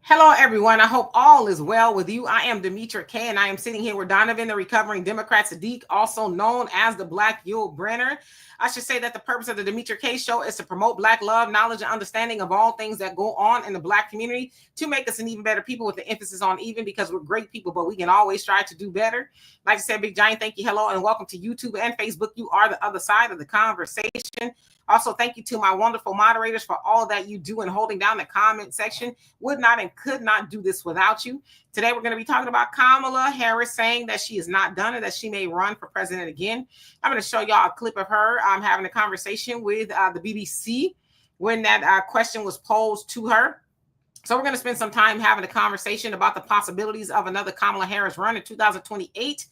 Hello, everyone. I hope all is well with you. I am Demetra K, and I am sitting here with Donovan, the recovering Democrat Sadiq, also known as the Black Yul Brenner. I should say that the purpose of the Demetra K show is to promote Black love, knowledge, and understanding of all things that go on in the Black community to make us an even better people, with the emphasis on even, because we're great people, but we can always try to do better. Like I said, big giant thank you, hello, and welcome to YouTube and Facebook. You are the other side of the conversation. Also, thank you to my wonderful moderators for all that you do and holding down the comment section. Would not and could not do this without you. Today, we're going to be talking about Kamala Harris saying that she is not done and that she may run for president again. I'm going to show y'all a clip of her having a conversation with the BBC when that question was posed to her. So we're going to spend some time having a conversation about the possibilities of another Kamala Harris run in 2028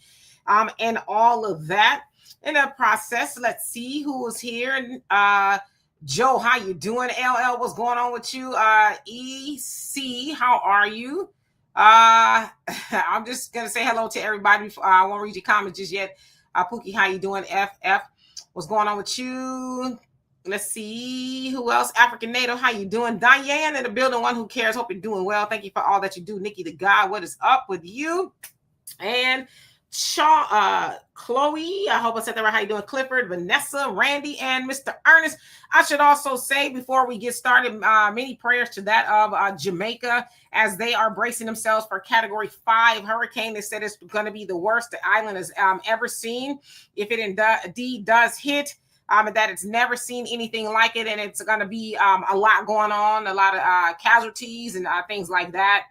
and all of that. In the process, let's see who is here. Joe, how you doing? LL, what's going on with you? EC, how are you? I'm just gonna say hello to everybody. I won't read your comments just yet. Pookie, how you doing? FF, what's going on with you? Let's see who else. African Native, how you doing? Diane in the building. One who cares. Hope you're doing well. Thank you for all that you do. Nikki the guy, what is up with you? And Chloe, I hope I said that right. How you doing? Clifford, Vanessa, Randy, and Mr. Ernest. I should also say before we get started, many prayers to that of Jamaica as they are bracing themselves for Category 5 hurricane. They said it's going to be the worst the island has ever seen. If it indeed does hit, that it's never seen anything like it, and it's going to be a lot going on, a lot of casualties and things like that.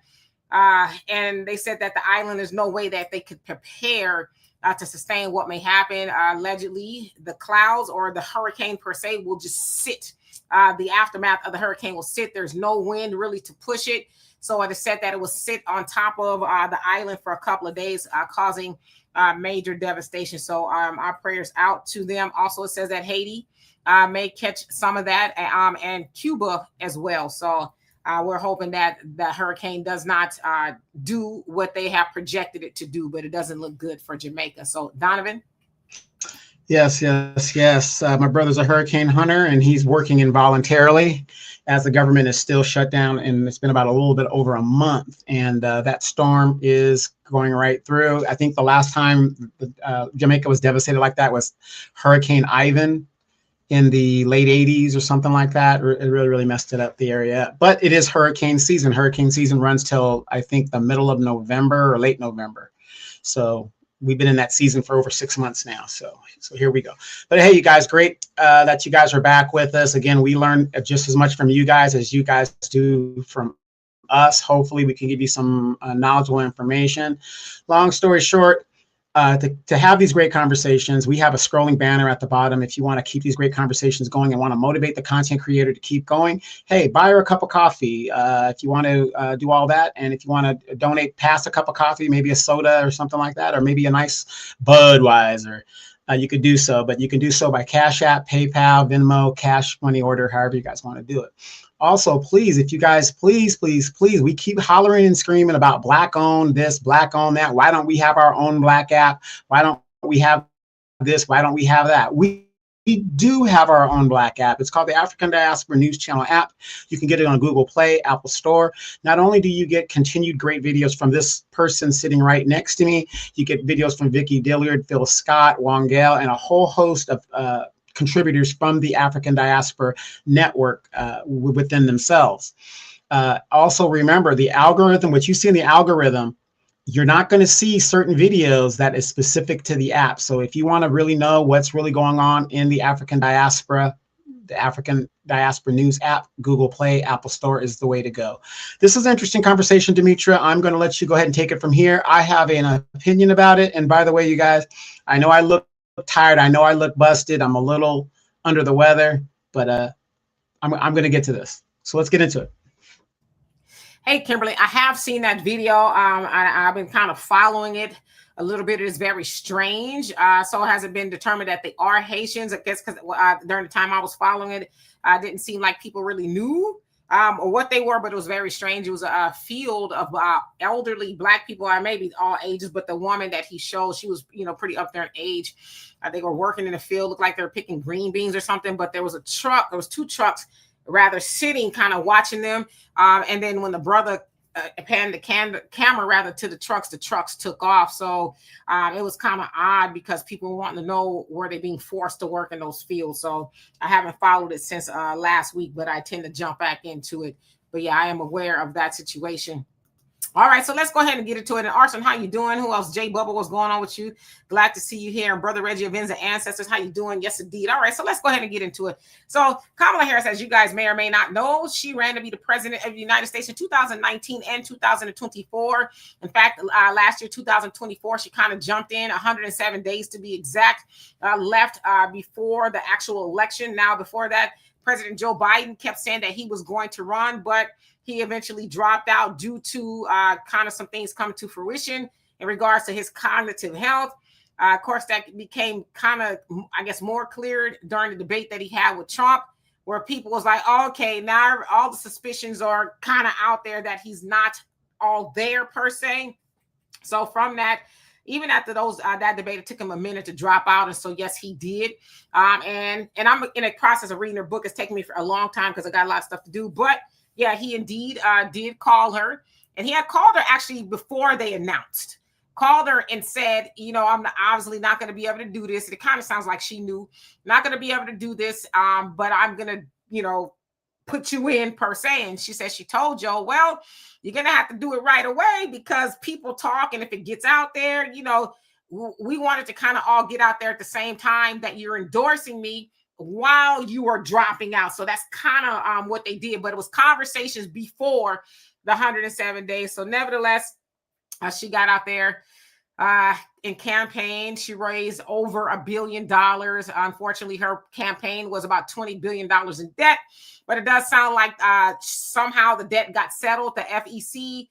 And they said that the island, there's no way that they could prepare to sustain what may happen. Allegedly, the clouds or the hurricane per se will just sit. The aftermath of the hurricane will sit. There's no wind really to push it. So it is said that it will sit on top of the island for a couple of days, causing major devastation. So our prayers out to them. Also, it says that Haiti may catch some of that, and Cuba as well. So we're hoping that the hurricane does not do what they have projected it to do, but it doesn't look good for Jamaica. So, Donovan? Yes. My brother's a hurricane hunter, and he's working involuntarily as the government is still shut down, and it's been about a little bit over a month, and that storm is going right through. I think the last time Jamaica was devastated like that was Hurricane Ivan in the late 80s or something like that. It really messed it up, the area. But it is hurricane season. Hurricane season runs till, I think, the middle of November or late November. So we've been in that season for over 6 months now. So here we go. But hey, you guys, great that you guys are back with us. Again, we learn just as much from you guys as you guys do from us. Hopefully we can give you some knowledgeable information. Long story short, to have these great conversations, we have a scrolling banner at the bottom. If you want to keep these great conversations going and want to motivate the content creator to keep going, hey, buy her a cup of coffee if you want to do all that. And if you want to donate past a cup of coffee, maybe a soda or something like that, or maybe a nice Budweiser, you could do so. But you can do so by Cash App, PayPal, Venmo, cash money order, however you guys want to do it. Also, please, if you guys, please, we keep hollering and screaming about Black owned this, Black owned that. Why don't we have our own Black app? Why don't we have this? Why don't we have that? We do have our own Black app. It's called the African Diaspora News Channel app. You can get it on Google Play, Apple Store. Not only do you get continued great videos from this person sitting right next to me, you get videos from Vicky Dillard, Phil Scott, Wongale, and a whole host of contributors from the African Diaspora Network within themselves. Also, remember the algorithm, what you see in the algorithm, you're not going to see certain videos that is specific to the app. So if you want to really know what's really going on in the African Diaspora, the African Diaspora News app, Google Play, Apple Store is the way to go. This is an interesting conversation, Demetra. I'm going to let you go ahead and take it from here. I have an opinion about it. And by the way, you guys, I know I look tired. I know I look busted. I'm a little under the weather, but I'm going to get to this. So let's get into it. Hey, Kimberly, I have seen that video. I've been kind of following it a little bit. It is very strange. So has it been determined that they are Haitians? I guess because during the time I was following it, didn't seem like people really knew or what they were, but it was very strange. It was a field of elderly Black people, maybe all ages, but the woman that he showed, she was, pretty up there in age. They were working in the field, looked like they were picking green beans or something, but there was two trucks rather sitting kind of watching them. And then when the brother panned the camera rather to the trucks took off. So it was kind of odd because people wanting to know were they being forced to work in those fields. So I haven't followed it since last week, but I tend to jump back into it. But yeah, I am aware of that situation. All right, so let's go ahead and get into it. And Arson, how you doing? Who else? Jay Bubba, what's going on with you? Glad to see you here. And Brother Reggie of Ends and Ancestors, how you doing? Yes, indeed. All right, so let's go ahead and get into it. So Kamala Harris, as you guys may or may not know, she ran to be the president of the United States in 2019 and 2024. In fact, last year, 2024, she kind of jumped in 107 days to be exact, left before the actual election. Now, before that, President Joe Biden kept saying that he was going to run, but he eventually dropped out due to kind of some things come to fruition in regards to his cognitive health. Of course, that became kind of, I guess, more clear during the debate that he had with Trump, where people was like, oh, okay, now all the suspicions are kind of out there that he's not all there per se. So from that, even after those that debate, it took him a minute to drop out, and so yes, he did. And I'm in a process of reading her book. It's taking me for a long time because I got a lot of stuff to do. But yeah, he indeed did call her, and he had called her actually before they announced. Called her and said, you know, I'm obviously not going to be able to do this. It kind of sounds like she knew, not going to be able to do this, but I'm going to, you know, put you in per se. And she said she told Joe, well, you're going to have to do it right away because people talk. And if it gets out there, you know, we wanted to kind of all get out there at the same time that you're endorsing me while you are dropping out. So that's kind of what they did. But it was conversations before the 107 days. So nevertheless, she got out there in campaign. She raised over $1 billion. Unfortunately, her campaign was about $20 billion in debt. But it does sound like somehow the debt got settled. The FEC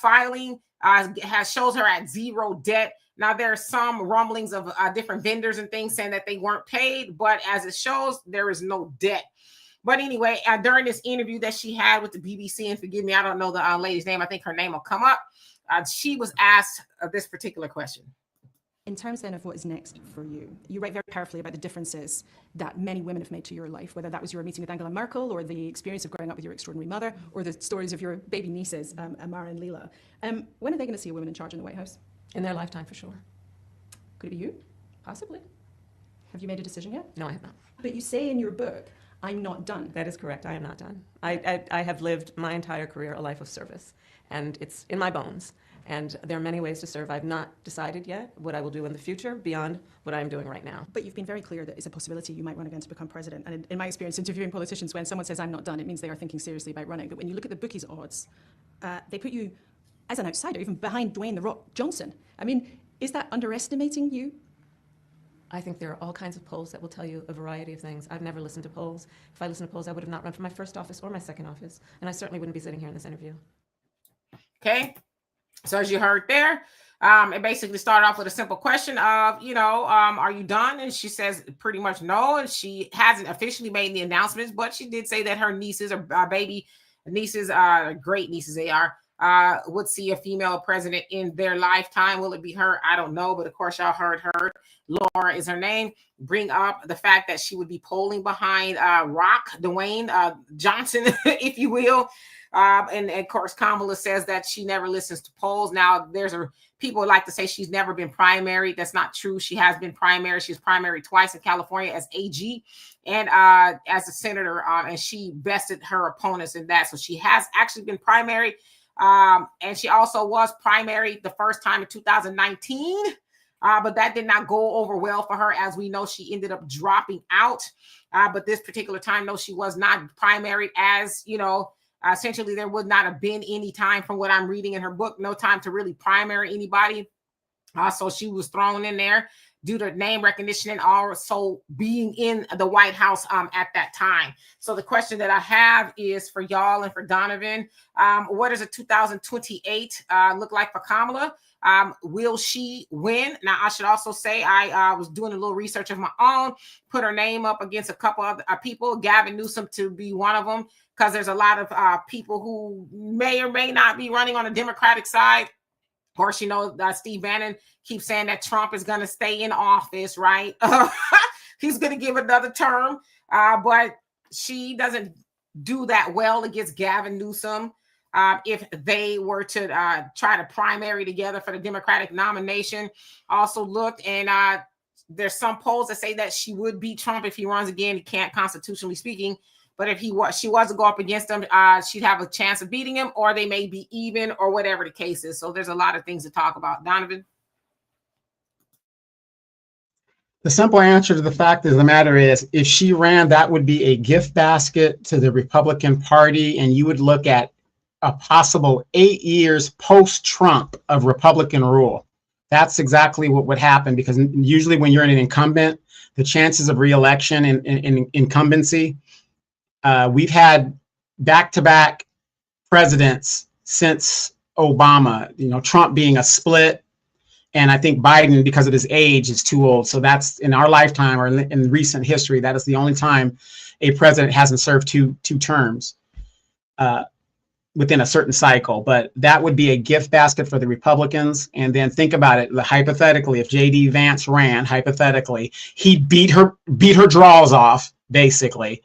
filing shows her at zero debt. Now, there are some rumblings of different vendors and things saying that they weren't paid, but as it shows, there is no debt. But anyway, during this interview that she had with the BBC, and forgive me, I don't know the lady's name. I think her name will come up. She was asked this particular question. In terms then of what is next for you, you write very powerfully about the differences that many women have made to your life, whether that was your meeting with Angela Merkel or the experience of growing up with your extraordinary mother or the stories of your baby nieces, Amara and Leela. When are they going to see a woman in charge in the White House? In their lifetime, for sure. Could it be you? Possibly. Have you made a decision yet? No, I have not. But you say in your book, I'm not done. That is correct. I am not done. I have lived my entire career a life of service, and it's in my bones. And there are many ways to serve. I've not decided yet what I will do in the future beyond what I'm doing right now. But you've been very clear that it's a possibility you might run again to become president. And in my experience interviewing politicians, when someone says I'm not done, it means they are thinking seriously about running. But when you look at the bookies' odds, they put you as an outsider, even behind Dwayne "The Rock" Johnson. I mean, is that underestimating you? I think there are all kinds of polls that will tell you a variety of things. I've never listened to polls. If I listened to polls, I would have not run for my first office or my second office. And I certainly wouldn't be sitting here in this interview. Okay. So as you heard there, it basically started off with a simple question of, you know, are you done? And she says pretty much no. And she hasn't officially made the announcements, but she did say that her nieces or baby nieces, great nieces they are, would see a female president in their lifetime. Will it be her? I don't know. But of course, y'all heard her. Laura is her name. Bring up the fact that she would be polling behind Dwayne Johnson, if you will. And of course, Kamala says that she never listens to polls. Now, people like to say she's never been primary. That's not true. She has been primary. She was primary twice in California as AG and as a senator. And she bested her opponents in that. So she has actually been primary. And she also was primary the first time in 2019. But that did not go over well for her. As we know, she ended up dropping out. But this particular time, no, she was not primary as, you know, essentially, there would not have been any time from what I'm reading in her book, no time to really primary anybody. So she was thrown in there due to name recognition and also being in the White House at that time. So the question that I have is for y'all and for Donovan, what does a 2028 look like for Kamala? Will she win? Now, I should also say I was doing a little research of my own, put her name up against a couple of people, Gavin Newsom to be one of them, because there's a lot of people who may or may not be running on the Democratic side. Of course, you know, Steve Bannon keeps saying that Trump is going to stay in office, right? He's going to give another term, but she doesn't do that well against Gavin Newsom. if they were to try to primary together for the Democratic nomination. Also looked, and there's some polls that say that she would beat Trump if he runs again. He can't, constitutionally speaking. But if she was to go up against him, she'd have a chance of beating him, or they may be even, or whatever the case is. So there's a lot of things to talk about. Donovan? The simple answer to the fact of the matter is, if she ran, that would be a gift basket to the Republican Party, and you would look at a possible 8 years post-Trump of Republican rule. That's exactly what would happen, because usually when you're an incumbent, the chances of re-election in incumbency, we've had back-to-back presidents since Obama, Trump being a split, and I think Biden, because of his age, is too old. So that's in our lifetime, or in recent history, that is the only time a president hasn't served two terms within a certain cycle. But that would be a gift basket for the Republicans. And then think about it, hypothetically, if J.D. Vance ran, hypothetically, he'd beat her draws off, basically.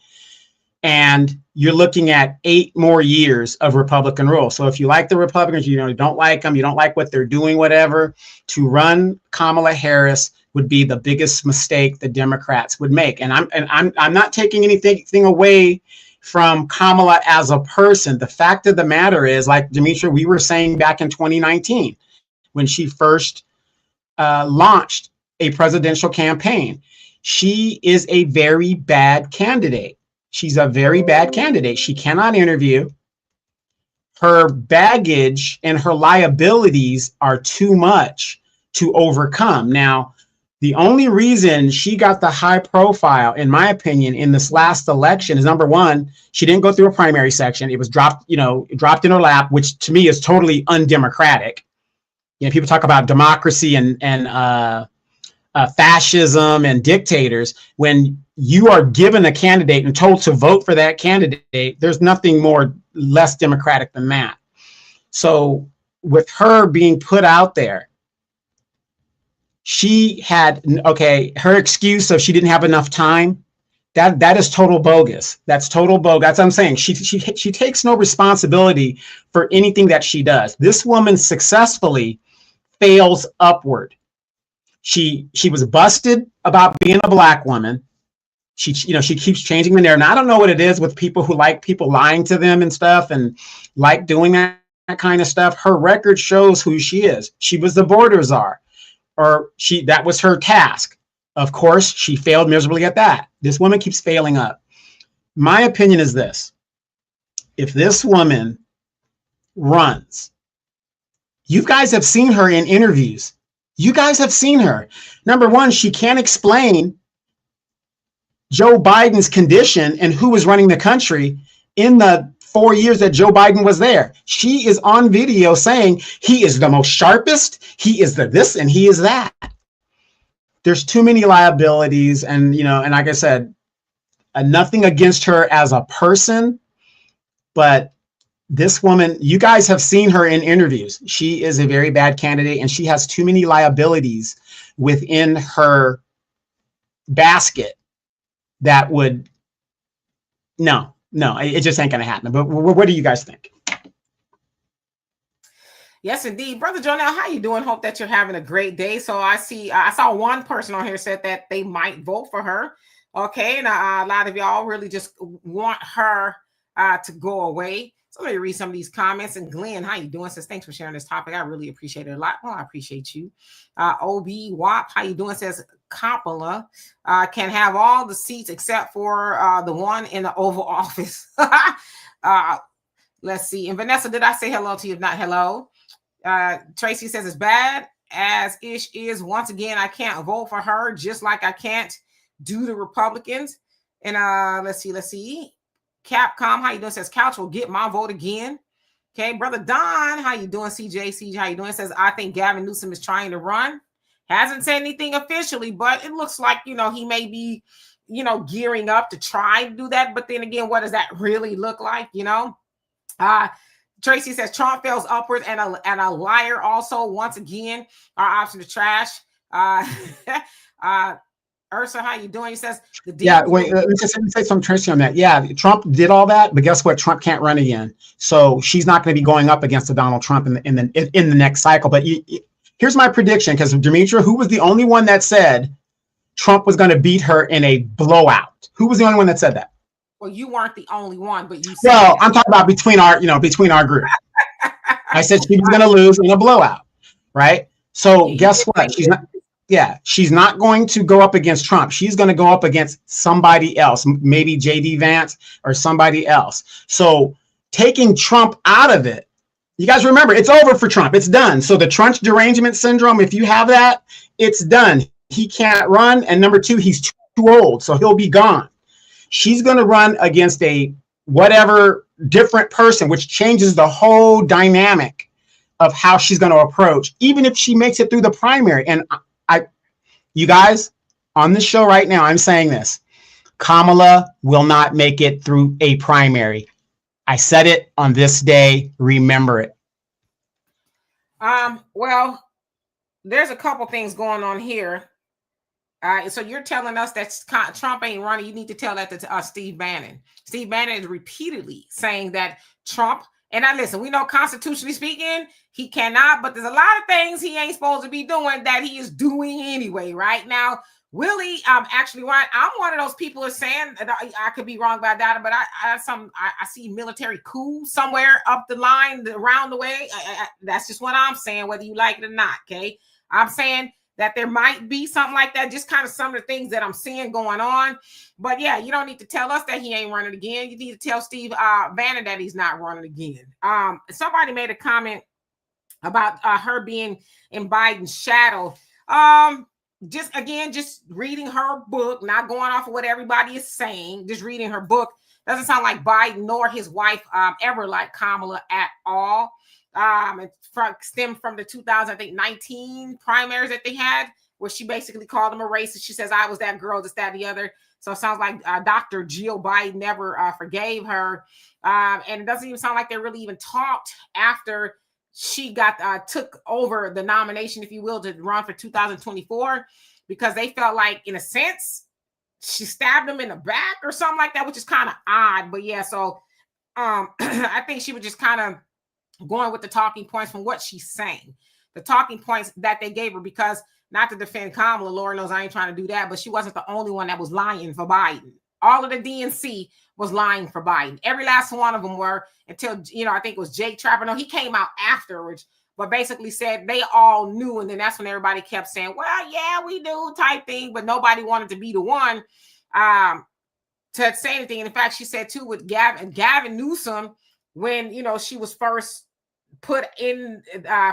And you're looking at 8 more years of Republican rule. So if you like the Republicans, you don't like them, you don't like what they're doing, whatever, to run Kamala Harris would be the biggest mistake the Democrats would make. And I'm not taking anything away from Kamala as a person. The fact of the matter is, like Demetra, we were saying back in 2019, when she first launched a presidential campaign, she is a very bad candidate. She's a very bad candidate. She cannot interview. Her baggage and her liabilities are too much to overcome. Now, the only reason she got the high profile, in my opinion, in this last election is, number one, she didn't go through a primary section. It was dropped in her lap, which to me is totally undemocratic. People talk about democracy and fascism and dictators. When you are given a candidate and told to vote for that candidate, there's nothing less democratic than that. So with her being put out there, she had, her excuse of she didn't have enough time, that is total bogus. That's total bogus. That's what I'm saying. She takes no responsibility for anything that she does. This woman successfully fails upward. She was busted about being a Black woman. She keeps changing the narrative. And I don't know what it is with people who like people lying to them and stuff, and like doing that kind of stuff. Her record shows who she is. She was the border czar, that was her task. Of course, she failed miserably at that. This woman keeps failing up. My opinion is this: if this woman runs, you guys have seen her in interviews. You guys have seen her. Number one, she can't explain Joe Biden's condition and who was running the country in the 4 years that Joe Biden was there. She is on video saying he is the most sharpest, he is the this, and he is that. There's too many liabilities, and and like I said, nothing against her as a person, but this woman, you guys have seen her in interviews. She is a very bad candidate, and she has too many liabilities within her basket that would, no, it just ain't going to happen. But what do you guys think? Yes, indeed. Brother Jonell, how you doing? Hope that you're having a great day. So I saw one person on here said that they might vote for her. Okay, and a lot of y'all really just want her to go away. So let me read some of these comments. And Glenn, how you doing? Says, thanks for sharing this topic. I really appreciate it a lot. Well, I appreciate you. OB WAP, how you doing? Says, Kamala can have all the seats except for the one in the Oval Office. Let's see. And Vanessa, did I say hello to you? If not, hello. Tracy says, as bad as Ish is, once again, I can't vote for her, just like I can't do the Republicans. And let's see. Capcom, how you doing? Says, Couch will get my vote again. Okay, Brother Don, how you doing? CJ, how you doing? Says, I think Gavin Newsom is trying to run. Hasn't said anything officially, but it looks like, he may be, gearing up to try to do that. But then again, what does that really look like? Tracy says, Trump fails upwards and a liar also. Once again, our option to trash. Ursa, how you doing? He says the Yeah, wait, let me say something Tracy on that. Yeah, Trump did all that, but guess what? Trump can't run again, so she's not going to be going up against the Donald Trump in the next cycle. But here's my prediction, because Demetra, who was the only one that said Trump was going to beat her in a blowout? Who was the only one that said that? Well, you weren't the only one, but you said well, I'm talking about between our group. I said she was going to lose in a blowout, right? So guess what? She's not going to go up against Trump. She's going to go up against somebody else, maybe JD Vance or somebody else. So taking Trump out of it, you guys remember, it's over for Trump. It's done. So the Trump derangement syndrome, if you have that, it's done. He can't run. And number two, he's too old, so he'll be gone. She's going to run against a whatever different person, which changes the whole dynamic of how she's going to approach, even if she makes it through the primary. And you guys, on this show right now, I'm saying this: Kamala will not make it through a primary. I said it on this day. Remember it. Well, there's a couple things going on here. So you're telling us that Trump ain't running. You need to tell that to Steve Bannon. Steve Bannon is repeatedly saying that Trump, and I listen, we know constitutionally speaking, he cannot, but there's a lot of things he ain't supposed to be doing that he is doing anyway. Right now, will he actually run? I'm one of those people who are saying, and I could be wrong about that, but I see military coup somewhere up the line, around the way. That's just what I'm saying, whether you like it or not. Okay, I'm saying that there might be something like that, just kind of some of the things that I'm seeing going on. But yeah, you don't need to tell us that he ain't running again. You need to tell Steve Bannon that he's not running again. Somebody made a comment about her being in Biden's shadow. Just reading her book, not going off of what everybody is saying, just reading her book. Doesn't sound like Biden nor his wife ever liked Kamala at all. It stemmed from the 2019 primaries that they had, where she basically called him a racist. She says, I was that girl, this, that, the other. So it sounds like Dr. Jill Biden never forgave her. And it doesn't even sound like they really even talked after she took over the nomination, if you will, to run for 2024, because they felt like, in a sense, she stabbed him in the back or something like that, which is kind of odd. But yeah, so I think she was just kind of going with the talking points from what she's saying, the talking points that they gave her, because not to defend Kamala, Lord knows I ain't trying to do that, but she wasn't the only one that was lying for Biden. All of the DNC was lying for Biden. Every last one of them were, until, I think it was Jake Trapper. No, he came out afterwards, but basically said they all knew. And then that's when everybody kept saying, well, yeah, we do type thing, but nobody wanted to be the one to say anything. And in fact, she said too with Gavin Newsom, when, she was first put in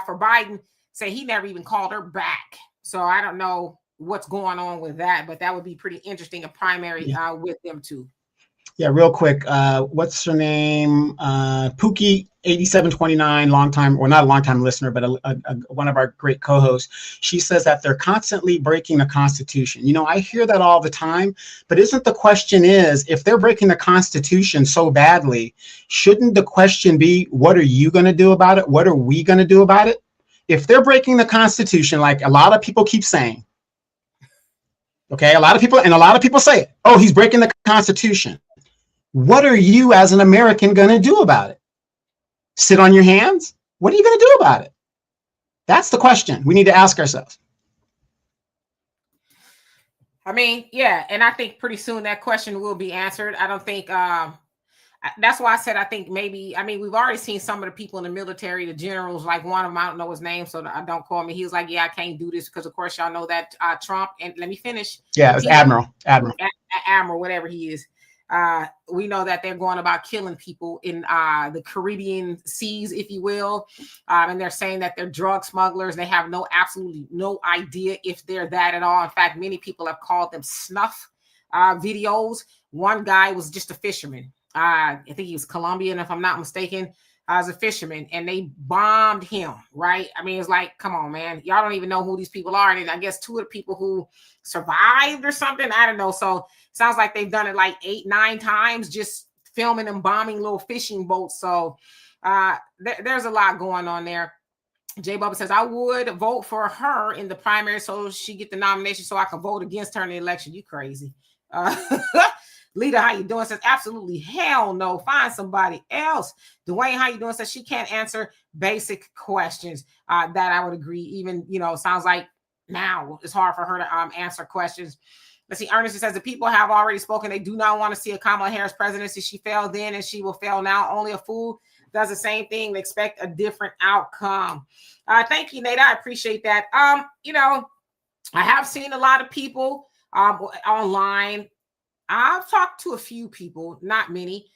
for Biden, say he never even called her back. So I don't know what's going on with that, but that would be pretty interesting, a primary with them too. Yeah, real quick. What's her name? Pookie 8729, longtime, or not a longtime listener, but one of our great co-hosts. She says that they're constantly breaking the Constitution. I hear that all the time, but isn't the question is, if they're breaking the Constitution so badly, shouldn't the question be, what are you going to do about it? What are we going to do about it? If they're breaking the Constitution, like a lot of people keep saying, okay, a lot of people say it. Oh, he's breaking the Constitution. What are you as an American going to do about it? Sit on your hands? What are you going to do about it? That's the question we need to ask ourselves. I mean, yeah, and I think pretty soon that question will be answered. I don't think that's why I said I think maybe, we've already seen some of the people in the military, the generals, like one of them, I don't know his name, so don't call me. He was like, yeah, I can't do this because, of course, y'all know that Trump, and let me finish. Yeah, it was Admiral, whatever he is. We know that they're going about killing people in the Caribbean seas, if you will. And they're saying that they're drug smugglers. They have absolutely no idea if they're that at all. In fact, many people have called them snuff videos. One guy was just a fisherman. I think he was Colombian, if I'm not mistaken, as a fisherman, and they bombed him, right? It's like, come on, man. Y'all don't even know who these people are. And I guess two of the people who survived or something, I don't know. So sounds like they've done it like 8-9 times, just filming and bombing little fishing boats. So there's a lot going on there. Jay Bubba says, I would vote for her in the primary so she get the nomination so I can vote against her in the election. You crazy. Lita, how you doing? Says, absolutely hell no. Find somebody else. Dwayne, how you doing? Says, she can't answer basic questions. That I would agree. Even, sounds like now it's hard for her to answer questions. Let's see. Ernest says, the people have already spoken. They do not want to see a Kamala Harris presidency. She failed then and she will fail now. Only a fool does the same thing and expect a different outcome. Thank you, Nate. I appreciate that. I have seen a lot of people online. I've talked to a few people, not many,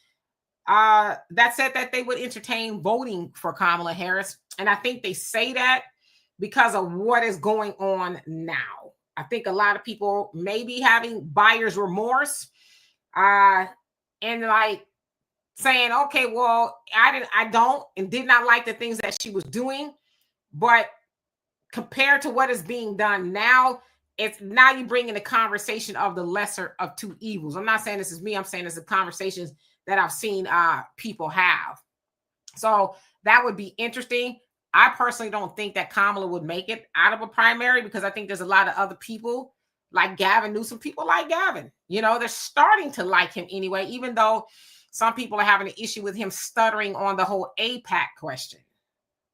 that said that they would entertain voting for Kamala Harris. And I think they say that because of what is going on now. I think a lot of people may be having buyer's remorse and like saying, okay, well, I don't and did not like the things that she was doing. But compared to what is being done now, it's now you bring in the conversation of the lesser of two evils. I'm not saying this is me. I'm saying this is conversations that I've seen people have. So that would be interesting. I personally don't think that Kamala would make it out of a primary because I think there's a lot of other people like Gavin Newsom, people like Gavin. They're starting to like him anyway, even though some people are having an issue with him stuttering on the whole AIPAC question,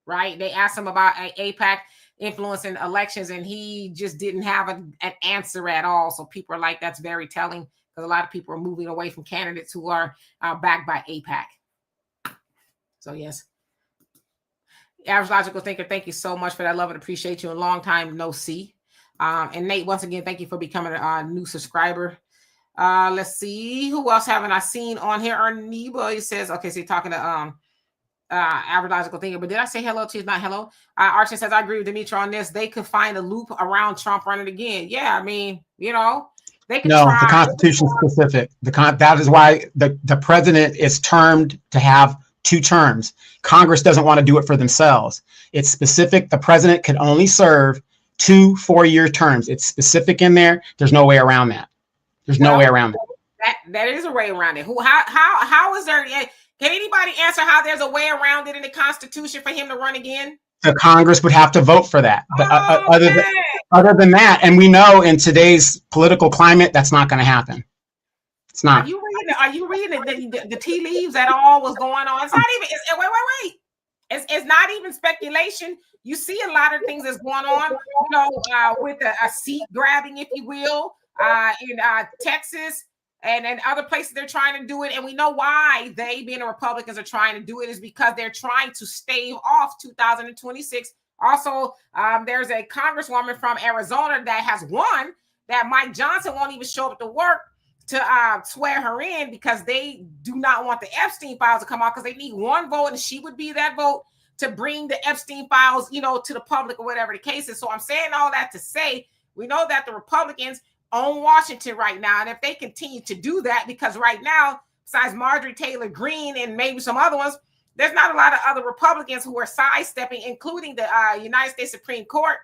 right? They asked him about AIPAC influencing elections and he just didn't have an answer at all. So people are like, that's very telling because a lot of people are moving away from candidates who are backed by AIPAC. So yes. Average Logical Thinker, thank you so much for that. Love and appreciate you. A long time no see. And Nate, once again, thank you for becoming a new subscriber. Let's see. Who else haven't I seen on here? Arniba, he says, okay, so you're talking to Average Logical Thinker, but did I say hello to you? Not hello. Archie says, I agree with Demetra on this. They could find a loop around Trump running again. Yeah, I mean, they could try. The Constitution specific. That is why the president is termed to have 2 terms. Congress doesn't want to do it for themselves. It's specific. The president can only serve 2 4-year terms. It's specific in there. There's no way around that. There's no way around that. That is a way around it. How is there? Can anybody answer how there's a way around it in the Constitution for him to run again? The Congress would have to vote for that. But other than that, and we know in today's political climate, that's not going to happen. It's not. Are you reading the tea leaves at all? What's going on? It's not even. Wait. It's not even speculation. You see a lot of things that's going on. With a seat grabbing, if you will, in Texas. And other places they're trying to do it. And we know why they, being the Republicans, are trying to do it is because they're trying to stave off 2026. Also, there's a congresswoman from Arizona that has won that Mike Johnson won't even show up to work to swear her in because they do not want the Epstein files to come out because they need 1 vote and she would be that vote to bring the Epstein files, to the public or whatever the case is. So I'm saying all that to say, we know that the Republicans own Washington right now. And if they continue to do that, because right now, besides Marjorie Taylor Greene and maybe some other ones, there's not a lot of other Republicans who are sidestepping, including the United States Supreme Court,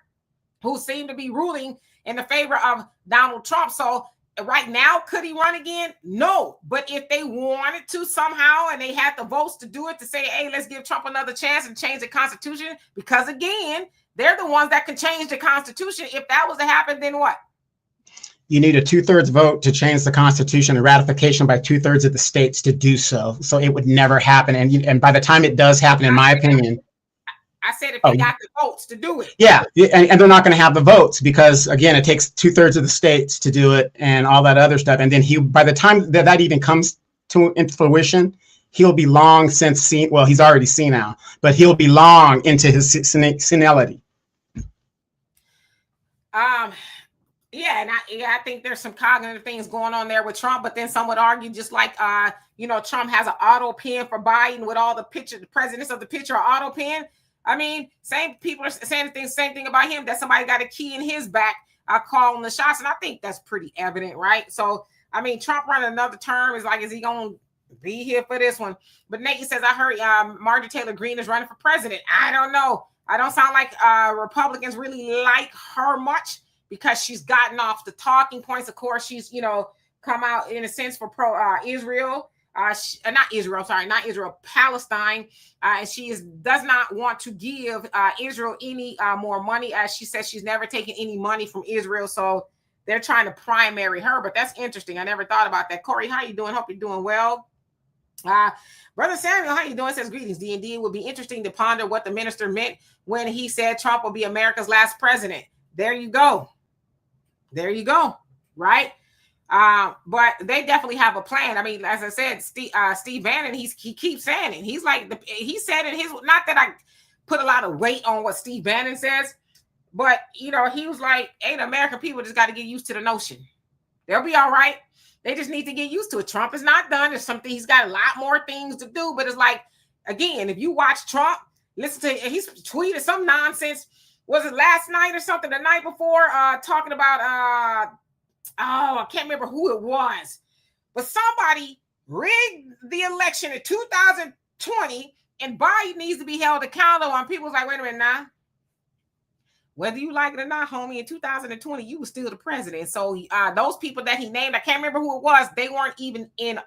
who seem to be ruling in the favor of Donald Trump. So right now, could he run again? No. But if they wanted to somehow and they had the votes to do it, to say, hey, let's give Trump another chance and change the Constitution, because again, they're the ones that can change the Constitution. If that was to happen, then what? You need a 2/3 vote to change the Constitution and ratification by 2/3 of the states to do so. So it would never happen. And by the time it does happen, in my opinion, I said if they got the votes to do it. Yeah, and they're not going to have the votes because, again, it takes 2/3 of the states to do it and all that other stuff. And then by the time that even comes into fruition, he'll be long since seen. Well, he's already senile, but he'll be long into his senility. Yeah, and I think there's some cognitive things going on there with Trump, but then some would argue just like, Trump has an auto pen for Biden with all the presidents of the picture are auto pen. I mean, same people are saying the same thing about him, that somebody got a key in his back, calling the shots. And I think that's pretty evident, right? So, I mean, Trump running another term is like, is he going to be here for this one? But Nate says, I heard Marjorie Taylor Greene is running for president. I don't know. I don't sound like Republicans really like her much, because she's gotten off the talking points. Of course, she's, come out in a sense for pro-Israel. not Israel, Palestine. And she does not want to give Israel any more money. As she says, she's never taken any money from Israel. So they're trying to primary her. But that's interesting. I never thought about that. Corey, how you doing? Hope you're doing well. Brother Samuel, how you doing? Says greetings. D&D. It would be interesting to ponder what the minister meant when he said Trump will be America's last president. There you go. There you go. Right. But they definitely have a plan. I mean, as I said, Steve Bannon, he keeps saying it. He's like, he said in his, not that I put a lot of weight on what Steve Bannon says, but, you know, he was like, hey, the American people just got to get used to the notion. They'll be all right. They just need to get used to it. Trump is not done. There's something, he's got a lot more things to do. But it's like, again, if you watch Trump, listen to, he's tweeted some nonsense. Was it last night or something? The night before, talking about, I can't remember who it was, but somebody rigged the election in 2020 and Biden needs to be held accountable. And people was like, wait a minute now. Whether you like it or not, homie, in 2020, you were still the president. So those people that he named, I can't remember who it was, they weren't even in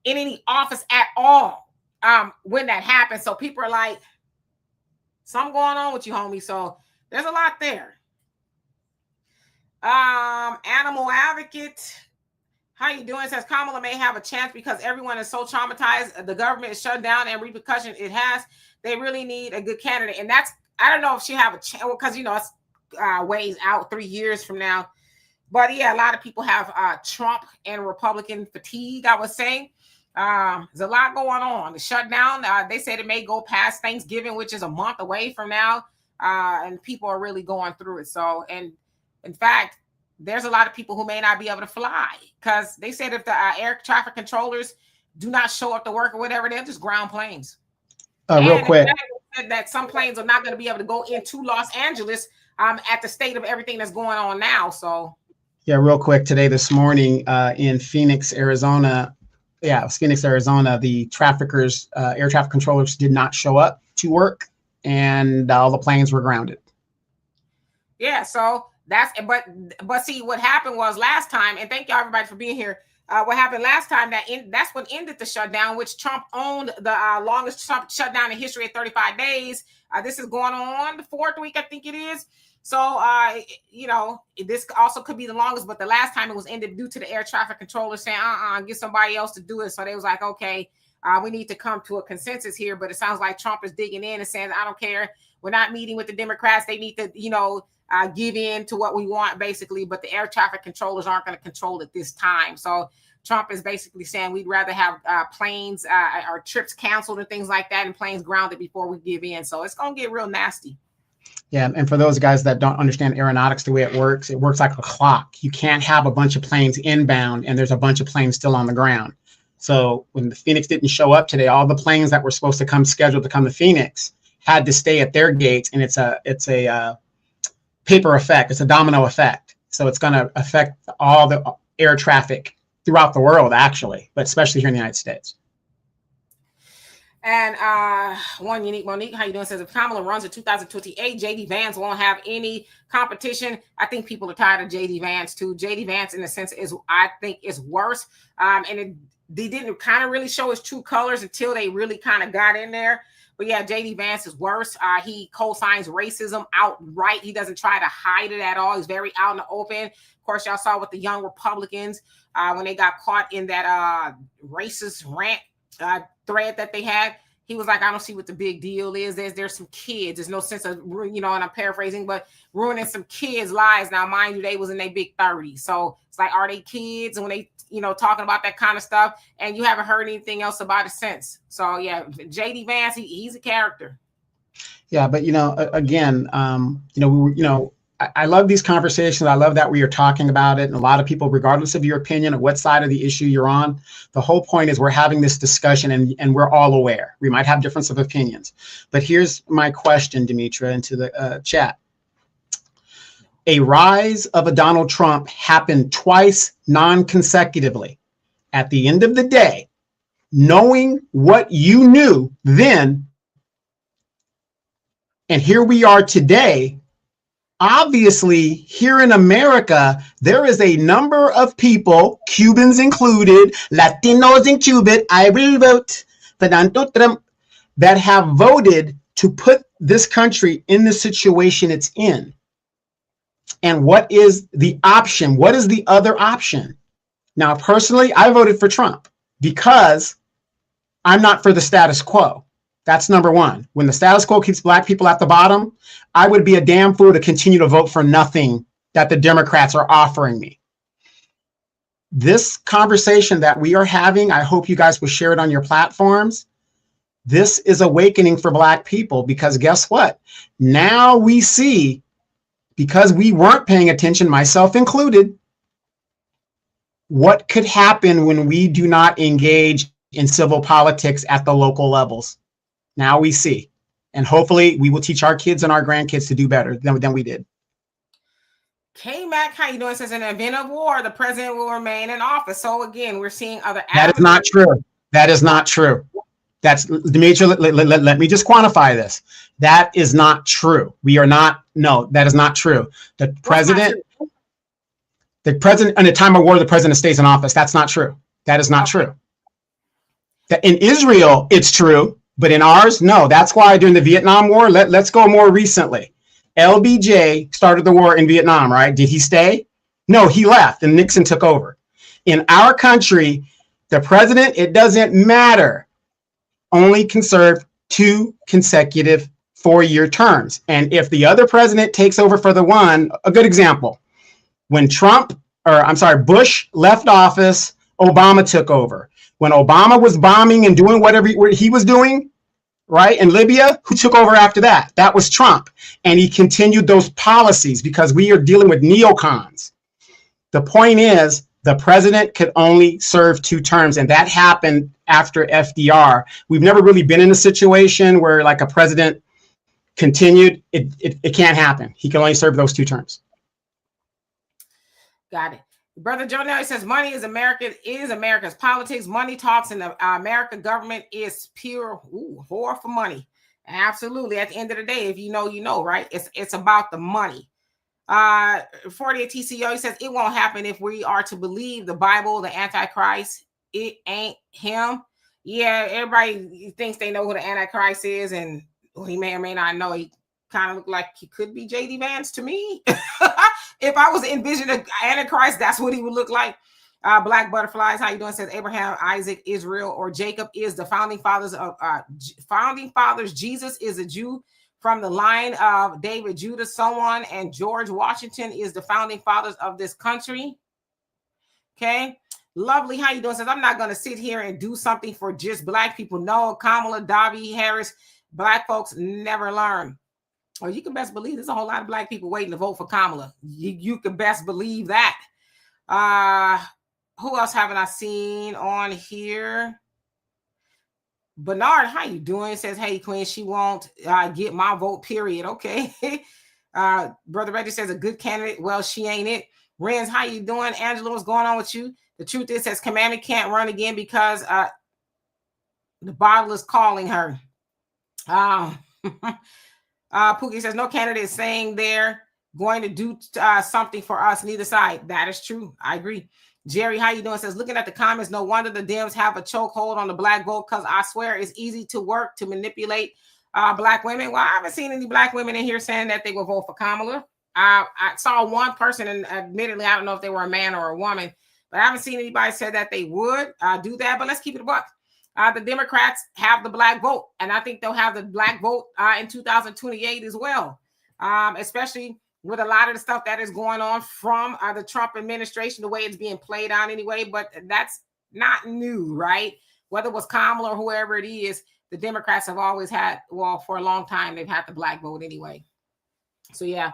any office at all when that happened. So people are like, something going on with you, homie. So there's a lot there. Animal advocate, how you doing? Says Kamala may have a chance because everyone is so traumatized. The government is shut down and repercussion it has. They really need a good candidate. And that's, I don't know if she have a chance because, you know, it's ways out 3 years from now. But yeah, a lot of people have Trump and Republican fatigue, I would say. There's a lot going on. The shutdown, they said it may go past Thanksgiving, which is a month away from now. And people are really going through it. So, and in fact, there's a lot of people who may not be able to fly because they said if the air traffic controllers do not show up to work or whatever, they'll just ground planes. Real quick. That some planes are not going to be able to go into Los Angeles at the state of everything that's going on now. So, yeah, real quick. Today, this morning in Phoenix, Arizona. Yeah, it was Phoenix, Arizona. The traffickers, air traffic controllers did not show up to work and all the planes were grounded. Yeah, so that's, but see, what happened was last time, and thank you everybody for being here. What happened last time, that's what ended the shutdown, which Trump owned the longest shutdown in history at 35 days. This is going on the 4th week, I think it is. So, you know, this also could be the longest, but the last time it was ended due to the air traffic controller saying, get somebody else to do it. So they was like, okay, we need to come to a consensus here. But it sounds like Trump is digging in and saying, I don't care. We're not meeting with the Democrats. They need to, you know, give in to what we want, basically. But the air traffic controllers aren't going to control it this time. So Trump is basically saying we'd rather have planes or trips canceled and things like that and planes grounded before we give in. So it's going to get real nasty. Yeah, and for those guys that don't understand aeronautics, the way it works like a clock. You can't have a bunch of planes inbound and there's a bunch of planes still on the ground. So when the Phoenix didn't show up today, all the planes that were supposed to come scheduled to come to Phoenix had to stay at their gates, and it's a paper effect. It's a domino effect. So it's going to affect all the air traffic throughout the world, actually, but especially here in the United States. And one unique Monique, how you doing? Says if Kamala runs in 2028, JD Vance won't have any competition. I think people are tired of JD Vance too. JD Vance, in a sense, I think is worse. And they didn't kind of really show his true colors until they really kind of got in there. But yeah, JD Vance is worse. He co-signs racism outright. He doesn't try to hide it at all. He's very out in the open. Of course, y'all saw with the young Republicans when they got caught in that racist rant thread that they had. He was like, I don't see what the big deal is. There's some kids. There's no sense of, you know, and I'm paraphrasing, but ruining some kids' lives. Now, mind you, they was in their big 30s. So it's like, are they kids? And when they, you know, talking about that kind of stuff, and you haven't heard anything else about it since. So yeah, JD Vance, he's a character. Yeah, but you know, again, I love these conversations. I love that we are talking about it. And a lot of people, regardless of your opinion or what side of the issue you're on, the whole point is we're having this discussion and we're all aware. We might have difference of opinions. But here's my question, Demetra, into the chat. A rise of a Donald Trump happened twice non-consecutively. At the end of the day, knowing what you knew then, and here we are today, Obviously, here in America, there is a number of people, Cubans included, Latinos included, I will vote for Donald Trump, that have voted to put this country in the situation it's in. And what is the option? What is the other option? Now, personally, I voted for Trump because I'm not for the status quo. That's number one. When the status quo keeps Black people at the bottom, I would be a damn fool to continue to vote for nothing that the Democrats are offering me. This conversation that we are having, I hope you guys will share it on your platforms. This is awakening for Black people, because guess what? Now we see, because we weren't paying attention, myself included, what could happen when we do not engage in civil politics at the local levels. Now we see, and hopefully we will teach our kids and our grandkids to do better than we did. K-Mac, how you doing? Says, in the event of war, the president will remain in office. So again, we're seeing other avenues. That is not true. That is not true. That's, Demetria, let me just quantify this. That is not true. We are not, no, that is not true. The president, in a time of war, the president stays in office. That's not true. That is not true. That in Israel, it's true, but in ours, no. That's why during the Vietnam War, let's go more recently. LBJ started the war in Vietnam, right? Did he stay? No, he left and Nixon took over. In our country, the president, it doesn't matter, only can serve 2 consecutive 4-year terms. And if the other president takes over for the one, a good example, when Bush left office, Obama took over. When Obama was bombing and doing whatever he was doing, right, in Libya, who took over after that? That was Trump. And he continued those policies because we are dealing with neocons. The point is, the president could only serve 2 terms, and that happened after FDR. We've never really been in a situation where like a president continued. It can't happen. He can only serve those 2 terms. Got it. Brother Joe Nelly says, money is America's politics. Money talks, and the American government is pure whore for money. Absolutely. At the end of the day, if you know, you know, right? It's about the money. 48 TCO, he says, it won't happen if we are to believe the Bible, the Antichrist. It ain't him. Yeah, everybody thinks they know who the Antichrist is, and he may or may not know. He kind of look like he could be JD Vance to me. If I was envisioning an Antichrist, that's what he would look like. Black Butterflies, how you doing? Says Abraham, Isaac, Israel, or Jacob is the founding fathers of founding fathers. Jesus is a Jew from the line of David, Judah, so on, and George Washington is the founding fathers of this country. Okay, lovely. How you doing? Says, I'm not going to sit here and do something for just Black people. No, Kamala, Dobby, Harris, Black folks never learn. Or you can best believe there's a whole lot of Black people waiting to vote for Kamala. You can best believe that. Who else haven't I seen on here? Bernard, how you doing? Says, hey, Queen, she won't get my vote, period. Okay. Brother Reggie says, a good candidate. Well, she ain't it. Renz, how you doing? Angela, what's going on with you? The truth is, says, Commandment can't run again because the Bible is calling her. Pookie says, no candidate is saying they're going to do something for us, neither side. That is true. I agree. Jerry, how you doing? Says, looking at the comments, no wonder the Dems have a chokehold on the Black vote, because I swear it's easy to work to manipulate Black women. Well, I haven't seen any Black women in here saying that they will vote for Kamala. I saw one person, and admittedly, I don't know if they were a man or a woman, but I haven't seen anybody say that they would do that. But let's keep it a buck. The Democrats have the Black vote, and I think they'll have the Black vote in 2028 as well, especially with a lot of the stuff that is going on from the Trump administration, the way it's being played out anyway. But that's not new, right? Whether it was Kamala or whoever it is, the Democrats have always had, well, for a long time, they've had the Black vote anyway. So, yeah.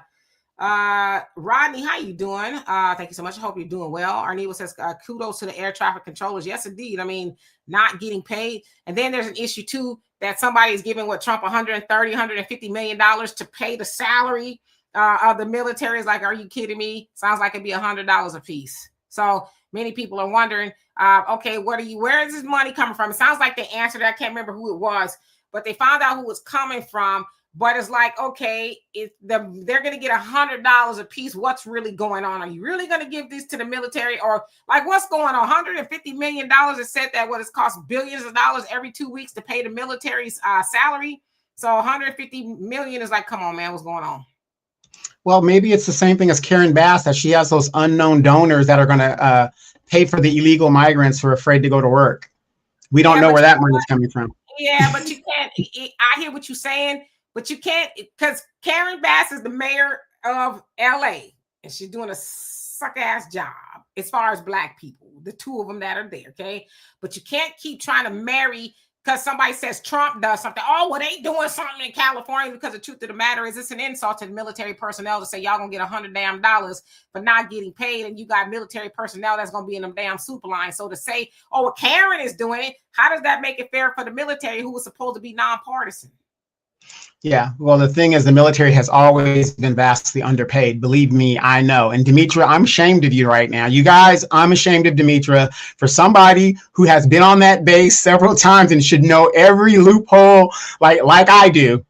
Rodney, how you doing? Thank you so much. I hope you're doing well. Arneva says, kudos to the air traffic controllers. Yes, indeed. I mean, not getting paid. And then there's an issue too, that somebody is giving Trump $150 million to pay the salary of the military. Is like, are you kidding me? Sounds like it'd be $100 a piece. So many people are wondering, okay, where is this money coming from? It sounds like they answered. I can't remember who it was, but they found out who it's coming from. But it's like, okay, they're going to get $100 a piece. What's really going on? Are you really going to give this to the military, or like what's going on? $150 million. It said that what it's cost billions of dollars every 2 weeks to pay the military's salary. So 150 million is like, come on, man, what's going on? Well, maybe it's the same thing as Karen Bass, that she has those unknown donors that are going to pay for the illegal migrants who are afraid to go to work. We don't know where that money is coming from. Yeah, but you can't. I hear what you're saying, but you can't, because Karen Bass is the mayor of LA, and she's doing a suck-ass job as far as Black people, the two of them that are there, okay? But you can't keep trying to marry because somebody says Trump does something. Oh, well, they doing something in California, because the truth of the matter is it's an insult to the military personnel to say y'all gonna get $100 damn for not getting paid, and you got military personnel that's gonna be in them damn super lines. So to say, oh, well, Karen is doing it, how does that make it fair for the military who was supposed to be nonpartisan? Yeah, well, the thing is, the military has always been vastly underpaid. Believe me, I know. And Demetra, I'm ashamed of you right now. You guys, I'm ashamed of Demetra, for somebody who has been on that base several times and should know every loophole like I do.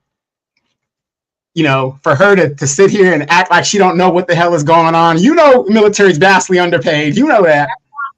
You know, for her to sit here and act like she don't know what the hell is going on. You know, the military is vastly underpaid. You know that.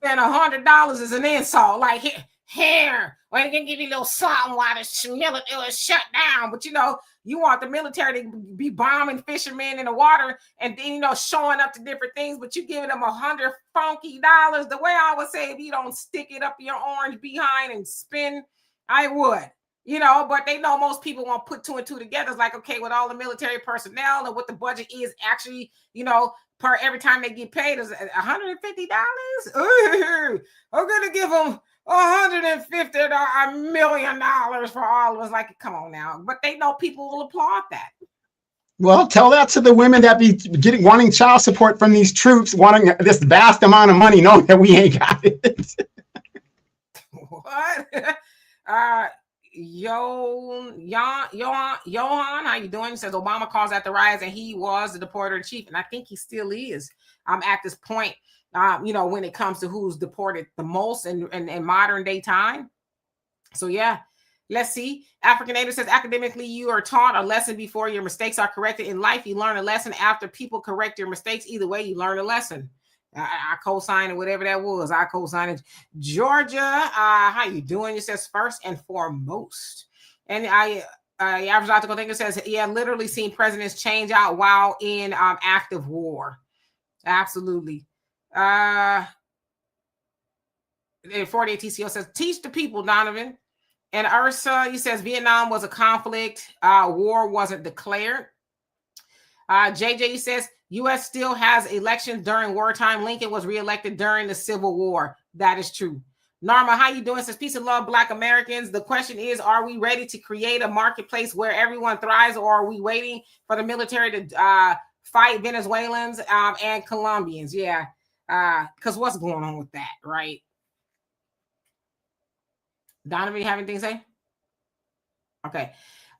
And $100 is an insult. Like, here, well, they can give you a little something while the military is shut down. But, you know, you want the military to be bombing fishermen in the water and then, you know, showing up to different things, but you giving them $100 funky. The way I would say, if you don't stick it up your orange behind and spin, I would. You know, but they know most people won't put two and two together. It's like, okay, with all the military personnel and what the budget is actually, you know, per every time they get paid is $150. Ooh, I'm gonna give them $150 to $1 million for all of us. Like, come on now. But they know people will applaud that. Well, tell that to the women that be wanting child support from these troops, wanting this vast amount of money, knowing that we ain't got it. What? Johan, how you doing? He says Obama calls out the riots and he was the deporter in chief, and I think he still is. At this point, you know, when it comes to who's deported the most in modern day time. So yeah, let's see. African Native says academically you are taught a lesson before your mistakes are corrected. In life, you learn a lesson after people correct your mistakes. Either way, you learn a lesson. I co-signed it, whatever that was. I co-signed it. Georgia, how you doing? It says first and foremost. And average logical thinker says, yeah, literally seen presidents change out while in active war. Absolutely. 48 TCO says, teach the people, Donovan. And Ursa, he says, Vietnam was a conflict. War wasn't declared. JJ says, U.S. still has elections during wartime. Lincoln was reelected during the Civil War. That is true. Norma, how you doing? Says, peace and love, Black Americans. The question is, are we ready to create a marketplace where everyone thrives, or are we waiting for the military to fight Venezuelans and Colombians? Yeah, because what's going on with that, right? Donovan, you have anything to say? Okay.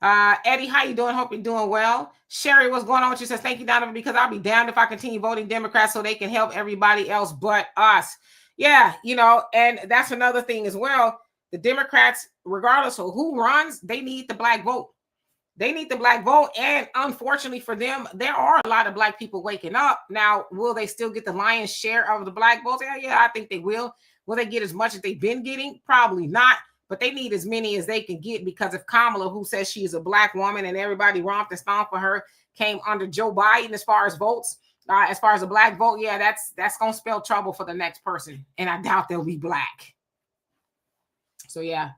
Eddie, how you doing? Hope you're doing well. Sherry, what's going on with you? Says, thank you, Donovan, because I'll be damned if I continue voting Democrats so they can help everybody else but us. Yeah, you know, and that's another thing as well. The Democrats, regardless of who runs, they need the Black vote. They need the Black vote. And unfortunately for them, there are a lot of Black people waking up. Now, will they still get the lion's share of the Black votes? Yeah, I think they will. Will they get as much as they've been getting? Probably not. But they need as many as they can get, because if Kamala, who says she's a Black woman and everybody romped and stomped for her, came under Joe Biden as far as votes, as far as a Black vote, yeah, that's going to spell trouble for the next person. And I doubt they'll be Black. So, yeah.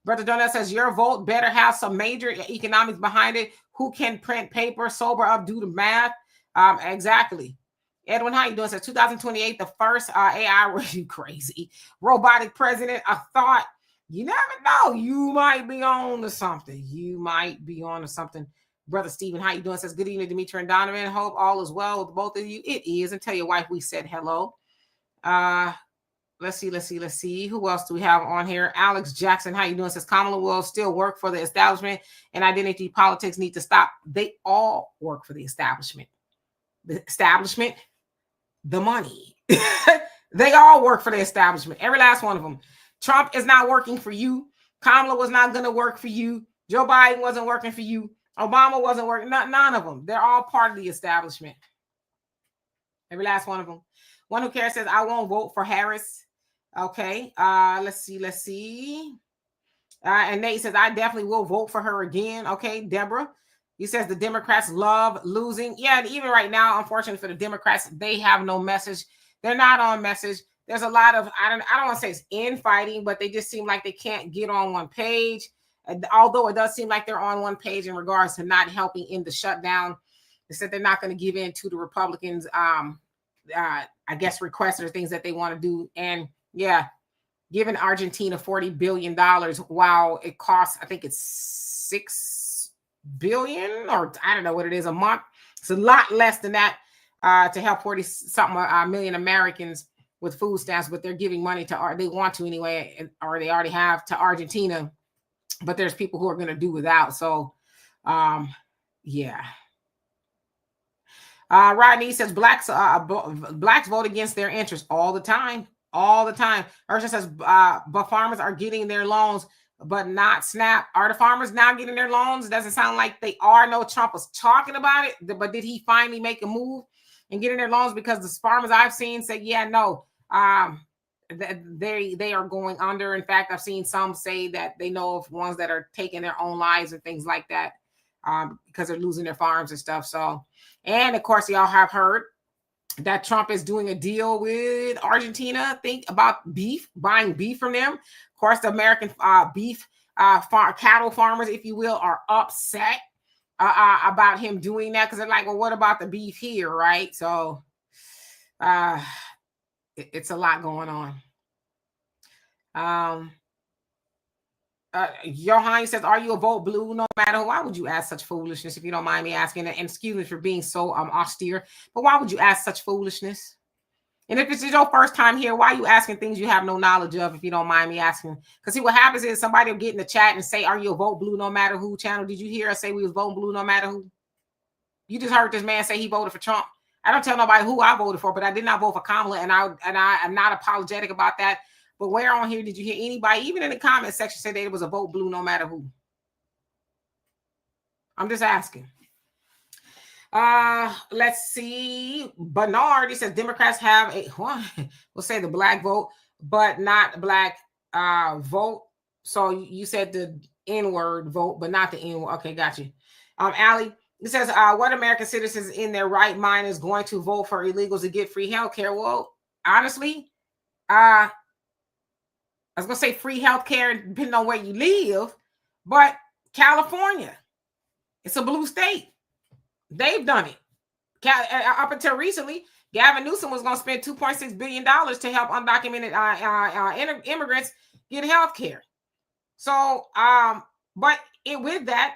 Brother Donut says, your vote better have some major economics behind it. Who can print paper, sober up, do the math? Exactly. Edwin, how you doing? Says 2028, the first AI, were you crazy? Robotic president, I thought. You never know. You might be on to something. Brother Stephen, how you doing? Says, good evening, Demetra and Donovan. Hope all is well with both of you. It is. And tell your wife we said hello. Let's see. Who else do we have on here? Alex Jackson, how you doing? Says, Kamala will still work for the establishment, and identity politics need to stop. They all work for the establishment. The establishment, the money. They all work for the establishment. Every last one of them. Trump is not working for you. Kamala was not going to work for you. Joe Biden wasn't working for you. Obama wasn't working. None of them. They're all part of the establishment. Every last one of them. One who cares says, I won't vote for Harris. Okay. Let's see. And Nate says, I definitely will vote for her again. Okay, Deborah. He says the Democrats love losing. Yeah, and even right now, unfortunately for the Democrats, they have no message. They're not on message. There's a lot of, I don't want to say it's infighting, but they just seem like they can't get on one page. Although it does seem like they're on one page in regards to not helping in the shutdown. They said they're not going to give in to the Republicans, I guess, requests or things that they want to do. And yeah, giving Argentina $40 billion while it costs, I think it's $6 billion, or I don't know what it is, a month. It's a lot less than that to help 40-something million Americans with food stamps, but they're giving money to, they want to anyway, or they already have, to Argentina. But there's people who are going to do without. So, yeah. Rodney says blacks vote against their interests all the time. Ursula says, but farmers are getting their loans, but not SNAP. Are the farmers now getting their loans? Doesn't sound like they are. No, Trump was talking about it, but did he finally make a move and getting their loans? Because the farmers I've seen say, yeah, no, they are going under. In fact, I've seen some say that they know of ones that are taking their own lives and things like that because they're losing their farms and stuff. So, and of course, y'all have heard that Trump is doing a deal with Argentina. Think about beef, buying beef from them. Of course, the American beef cattle farmers, if you will, are upset about him doing that because they're like, well, what about the beef here, right? So it's a lot going on. Johan says, are you a vote blue no matter? Why would you ask such foolishness, if you don't mind me asking? And excuse me for being so austere, but why would you ask such foolishness? And if it's your first time here, why are you asking things you have no knowledge of, if you don't mind me asking? Because see, what happens is somebody will get in the chat and say, are you a vote blue no matter who channel? Did you hear us say we was voting blue no matter who? You just heard this man say he voted for Trump. I don't tell nobody who I voted for, but I did not vote for Kamala, and I am not apologetic about that. But where on here did you hear anybody, even in the comment section, say that it was a vote blue no matter who? I'm just asking. Let's see. Bernard, he says Democrats have we'll say the black vote, but not black vote. So you said the N-word vote, but not the N-word. Okay, got you. Allie, it says, what American citizens in their right mind is going to vote for illegals to get free health care? Well, honestly, I was going to say free health care depending on where you live, but California, it's a blue state. They've done it. Up until recently, Gavin Newsom was going to spend $2.6 billion to help undocumented immigrants get health care. So, but with that,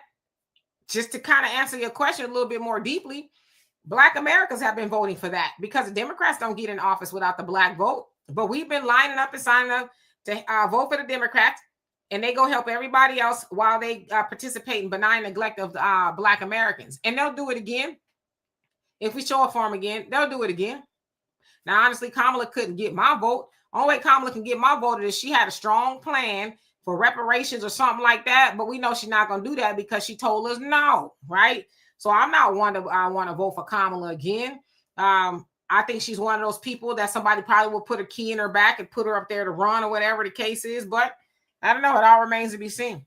just to kind of answer your question a little bit more deeply, Black Americans have been voting for that because the Democrats don't get in office without the black vote. But we've been lining up and signing up to vote for the Democrats, and they go help everybody else while they participate in benign neglect of Black Americans. And they'll do it again. If we show up for them again, they'll do it again. Now, honestly, Kamala couldn't get my vote. Only way Kamala can get my vote is she had a strong plan for reparations or something like that. But we know she's not going to do that because she told us no, right? So I'm not one to want to vote for Kamala again. I think she's one of those people that somebody probably will put a key in her back and put her up there to run or whatever the case is. But I don't know. It all remains to be seen.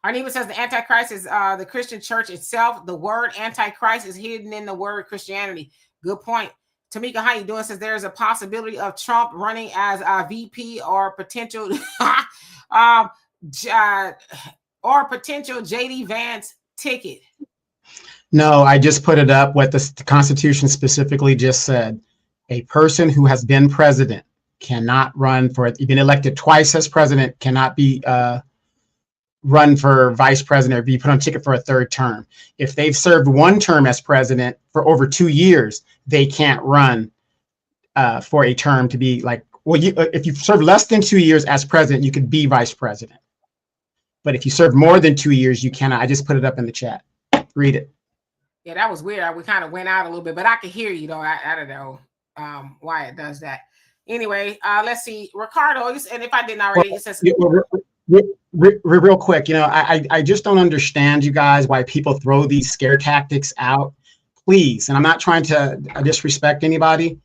Arneva says the Antichrist is the Christian church itself. The word Antichrist is hidden in the word Christianity. Good point. Tamika, how you doing? Says there's a possibility of Trump running as a VP or potential JD Vance ticket. No, I just put it up what the Constitution specifically just said. A person who has been president cannot run for it. You've been elected twice as president, cannot be run for vice president or be put on ticket for a third term. If they've served one term as president for over 2 years, they can't run for a term to be like, well, if you've served less than 2 years as president, you could be vice president. But if you serve more than 2 years, you cannot. I just put it up in the chat. Read it. Yeah, that was weird. We kind of went out a little bit, but I could hear you though. I don't know why it does that. Anyway, let's see. Ricardo, and if I didn't already, it says Real quick, I just don't understand, you guys, why people throw these scare tactics out. Please, and I'm not trying to disrespect anybody.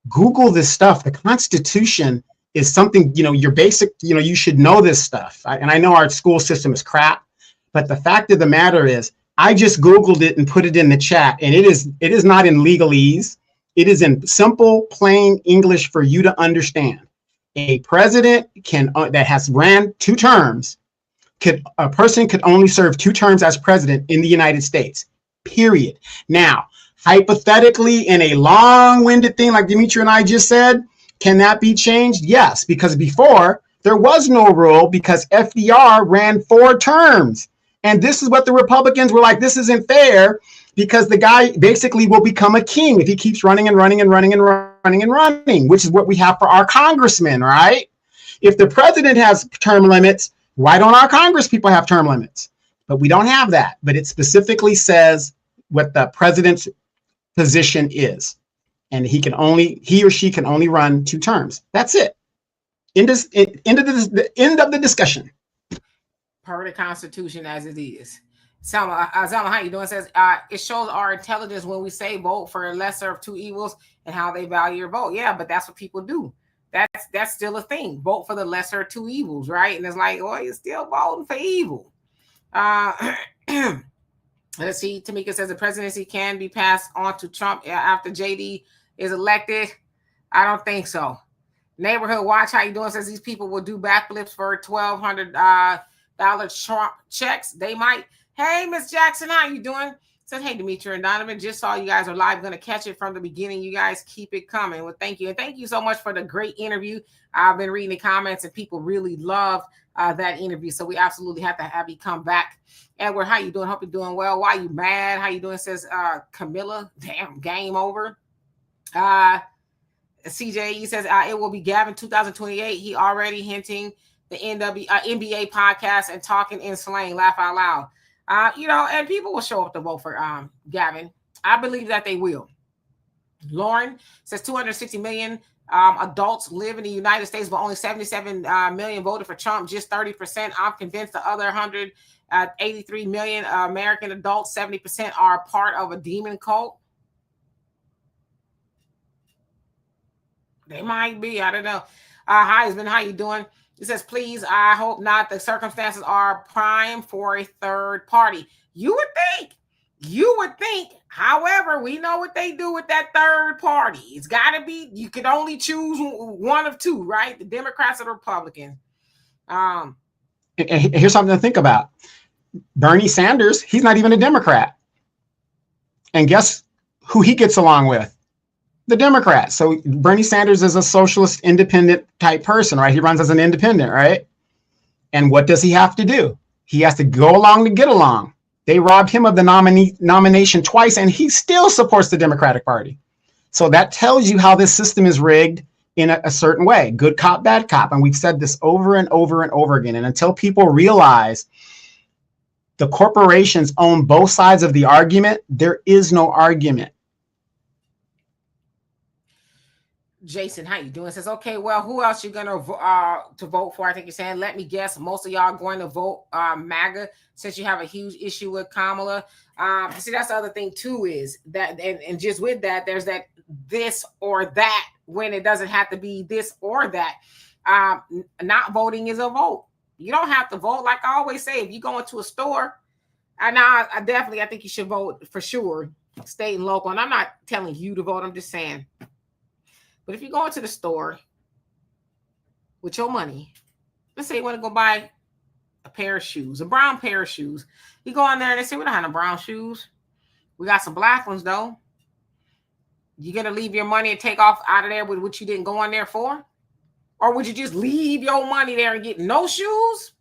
Google this stuff. The Constitution is something, your basic, you should know this stuff. And I know our school system is crap, but the fact of the matter is, I just Googled it and put it in the chat, and it is not in legalese. It is in simple, plain English for you to understand. A president that has ran 2 terms, a person could only serve 2 terms as president in the United States, period. Now, hypothetically, in a long-winded thing like Dimitri and I just said, can that be changed? Yes, because before there was no rule because FDR ran 4 terms. And this is what the Republicans were like, this isn't fair, because the guy basically will become a king if he keeps running and running and running and running and running, which is what we have for our congressmen, right? If the president has term limits, why don't our congress people have term limits? But we don't have that. But it specifically says what the president's position is. And he or she can only run 2 terms. That's it. End of the discussion. Per the Constitution as it is. Selma, how you doing? Says it shows our intelligence when we say vote for a lesser of 2 evils and how they value your vote. Yeah, but that's what people do. That's still a thing. Vote for the lesser of 2 evils, right? And it's like, oh, you're still voting for evil. Let's see. Tamika says the presidency can be passed on to Trump after JD is elected. I don't think so. Neighborhood Watch, how you doing? Says these people will do backflips for $1,200 Trump checks. They might. Hey, Miss Jackson, how you doing? Said, hey, Dimitri and Donovan, just saw you guys are live. Going to catch it from the beginning. You guys keep it coming. Well, thank you. And thank you so much for the great interview. I've been reading the comments and people really love that interview. So we absolutely have to have you come back. Edward, how you doing? Hope you're doing well. Why are you mad? How you doing? Says Camilla. Damn, game over. CJ says it will be Gavin 2028. He already hinting the NBA podcast and talking in slang. Laugh out loud. And people will show up to vote for Gavin. I believe that they will. Lauren says 260 million adults live in the United States, but only 77 million voted for Trump, just 30%. I'm convinced the other 183 million American adults, 70% are part of a demon cult. They might be. I don't know. Heisman, how you doing? It says, please, I hope not. The circumstances are prime for a third party. You would think. However, we know what they do with that third party. It's got to be, you could only choose one of 2, right? The Democrats or the Republicans. Here's something to think about. Bernie Sanders, he's not even a Democrat. And guess who he gets along with? The Democrats. So Bernie Sanders is a socialist, independent type person, right? He runs as an independent, right? And what does he have to do? He has to go along to get along. They robbed him of the nomination twice, and he still supports the Democratic Party. So that tells you how this system is rigged in a certain way. Good cop, bad cop. And we've said this over and over and over again. And until people realize the corporations own both sides of the argument, there is no argument. Jason, how you doing? Says, okay, well, who else you gonna to vote for? I think you're saying, let me guess, most of y'all going to vote MAGA since you have a huge issue with Kamala. See, that's the other thing too, is that, and just with that, there's that this or that when it doesn't have to be this or that. Not voting is a vote. You don't have to vote. Like I always say, if you go into a store, I think you should vote for sure, state and local. And I'm not telling you to vote. I'm just saying. But if you go into the store with your money, let's say you want to go buy a pair of shoes, a brown pair of shoes. You go in there and they say, we don't have no brown shoes. We got some black ones, though. You going to leave your money and take off out of there with what you didn't go in there for? Or would you just leave your money there and get no shoes?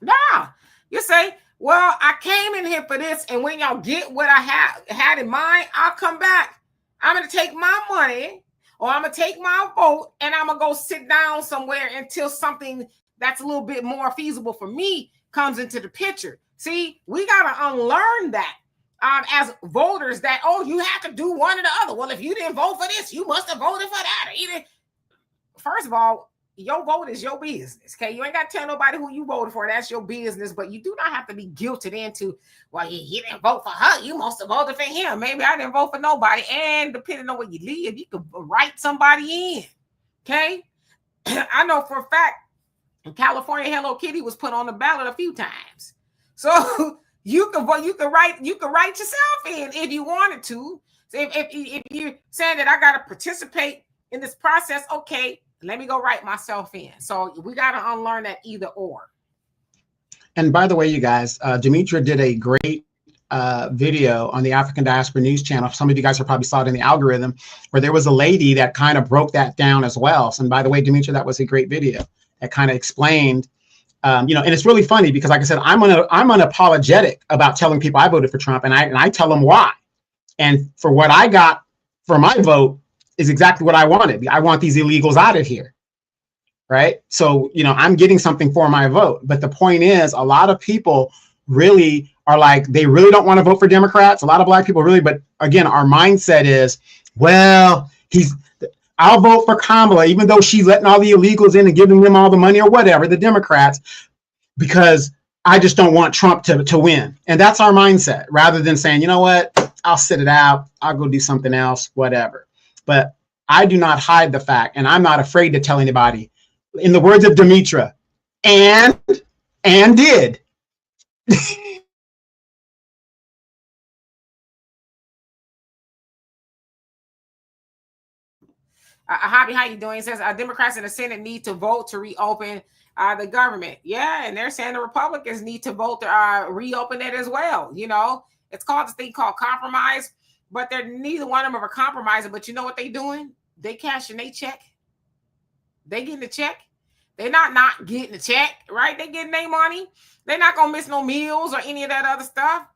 Nah. You say, well, I came in here for this, and when y'all get what I had in mind, I'll come back. I'm going to take my money, or I'm going to take my vote, and I'm going to go sit down somewhere until something that's a little bit more feasible for me comes into the picture. See, we got to unlearn that as voters, that, oh, you have to do one or the other. Well, if you didn't vote for this, you must have voted for that. First of all, your vote is your business. Okay, you ain't got to tell nobody who you voted for. That's your business. But you do not have to be guilted into, well, you didn't vote for her. You must have voted for him. Maybe I didn't vote for nobody. And depending on where you live, you could write somebody in. Okay, I know for a fact in California, Hello Kitty was put on the ballot a few times. So you could write yourself in if you wanted to. So if you're saying that I got to participate in this process, okay, let me go write myself in. So we got to unlearn that either or. And by the way, you guys, Demetra did a great video on the African Diaspora News Channel. Some of you guys have probably saw it in the algorithm, where there was a lady that kind of broke that down as well. So, and by the way, Demetra, that was a great video that kind of explained, and it's really funny because, like I said, I'm unapologetic about telling people I voted for Trump, and I tell them why. And for what I got for my vote is exactly what I wanted. I want these illegals out of here. Right. So, I'm getting something for my vote. But the point is, a lot of people really are like, they really don't want to vote for Democrats. A lot of Black people really. But again, our mindset is, well, I'll vote for Kamala, even though she's letting all the illegals in and giving them all the money or whatever, the Democrats, because I just don't want Trump to win. And that's our mindset, rather than saying, you know what, I'll sit it out. I'll go do something else, whatever. But I do not hide the fact, and I'm not afraid to tell anybody, in the words of Demetra, and did. Hobby, how you doing? It says Democrats in the Senate need to vote to reopen the government. Yeah, and they're saying the Republicans need to vote to reopen it as well. It's called this thing called compromise, but they're neither one of them are compromising. But you know what they're doing? They cashing their check. They getting the check. They're not getting the check, right? They getting their money. They're not gonna miss no meals or any of that other stuff.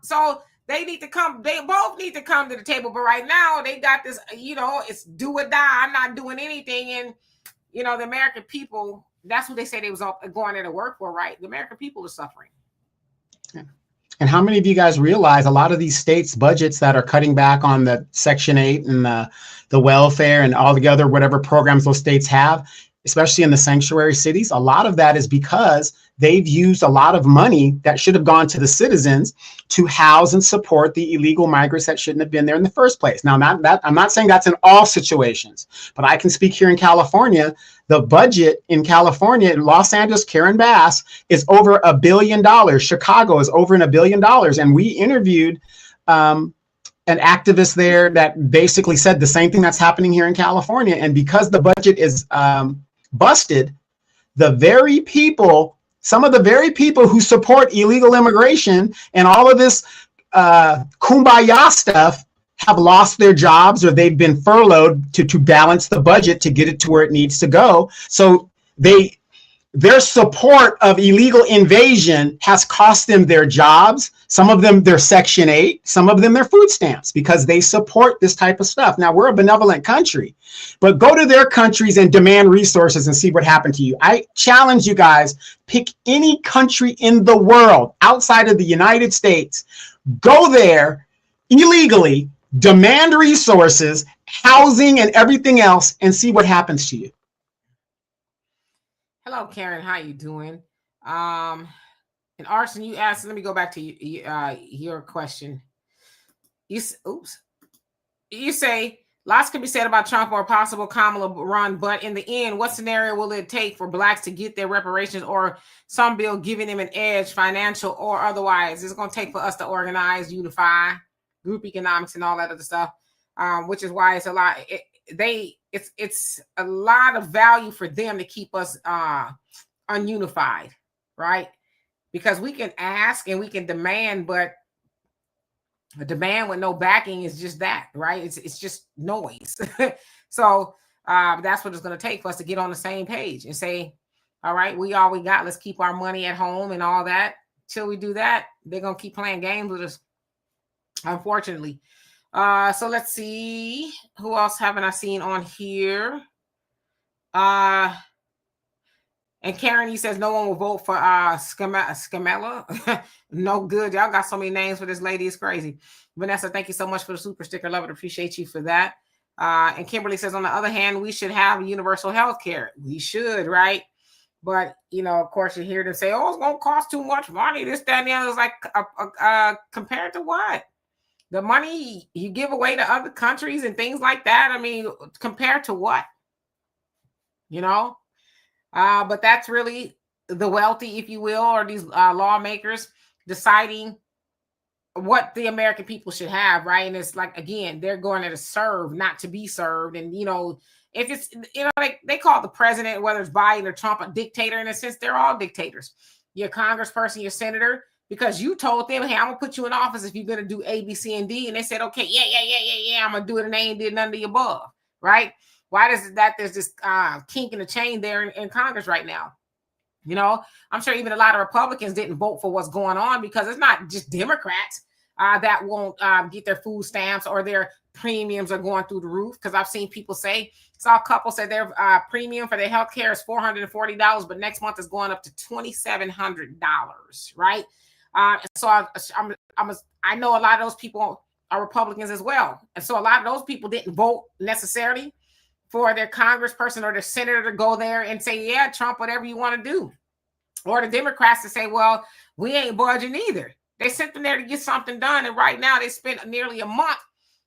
So they need to come. They both need to come to the table. But right now they got this. It's do or die. I'm not doing anything. And the American people. That's what they say they was going there to work for, right? The American people are suffering. Yeah. And how many of you guys realize a lot of these states' budgets that are cutting back on the Section 8 and the welfare and all the other whatever programs those states have, especially in the sanctuary cities, a lot of that is because they've used a lot of money that should have gone to the citizens to house and support the illegal migrants that shouldn't have been there in the first place. Now, I'm not saying that's in all situations, but I can speak here in California. The budget in California, in Los Angeles, Karen Bass, is over $1 billion. Chicago is over $1 billion. And we interviewed an activist there that basically said the same thing that's happening here in California. And because the budget is busted, some of the very people who support illegal immigration and all of this kumbaya stuff have lost their jobs, or they've been furloughed to balance the budget to get it to where it needs to go. So their support of illegal invasion has cost them their jobs. Some of them their Section 8, some of them their food stamps, because they support this type of stuff. Now, we're a benevolent country, but go to their countries and demand resources and see what happened to you. I challenge you guys, pick any country in the world outside of the United States, go there illegally, demand resources, housing, and everything else, and see what happens to you. Hello, Karen. How you doing? And Arson, you asked. Let me go back to your question. You say lots can be said about Trump or a possible Kamala run, but in the end, what scenario will it take for Blacks to get their reparations, or some bill giving them an edge, financial or otherwise? It's going to take for us to organize, unify, group economics, and all that other stuff. Which is why it's a lot. It's a lot of value for them to keep us ununified, right? Because we can ask and we can demand, but a demand with no backing is just that, right? It's just noise. So that's what it's going to take for us to get on the same page and say, all right, we all we got. Let's keep our money at home and all that. Till we do that, they're going to keep playing games with us, unfortunately. So let's see, who else haven't I seen on here? And Karen, he says no one will vote for Scamella. No good. Y'all got so many names for this lady. It's crazy. Vanessa, thank you so much for the super sticker. Love it. Appreciate you for that. And Kimberly says, on the other hand, we should have universal health care. We should, right? But, you know, of course, you hear them say, oh, it's going to cost too much money, this, that, and the other. It's like, compared to what? The money you give away to other countries and things like that. I mean, compared to what? You know? But that's really the wealthy, if you will, or these lawmakers deciding what the American people should have, right? And it's like, again, they're going there to serve, not to be served. And, you know, if it's, you know, like they call the president, whether it's Biden or Trump, a dictator. In a sense, they're all dictators. You're a congressperson, your senator, because you told them, hey, I'm going to put you in office if you're going to do A, B, C, and D. And they said, okay, yeah, I'm going to do it. And they ain't did none of the above, right? Why does that? There's this kink in the chain there in Congress right now. You know, I'm sure even a lot of Republicans didn't vote for what's going on, because it's not just Democrats that won't get their food stamps or their premiums are going through the roof. Because I've seen people say, saw a couple said their premium for their health care is $440, but next month is going up to $2,700, right? So I know a lot of those people are Republicans as well. And so a lot of those people didn't vote necessarily for their congressperson or their senator to go there and say, yeah, Trump, whatever you want to do. Or the Democrats to say, well, we ain't budging either. They sent them there to get something done. And right now they spent nearly a month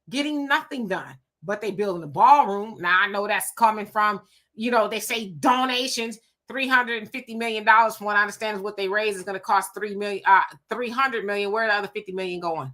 getting nothing done, but they building a ballroom. Now I know that's coming from, you know, they say donations, $350 million from what I understand is what they raise is going to cost $300 million. Where are the other $50 million going?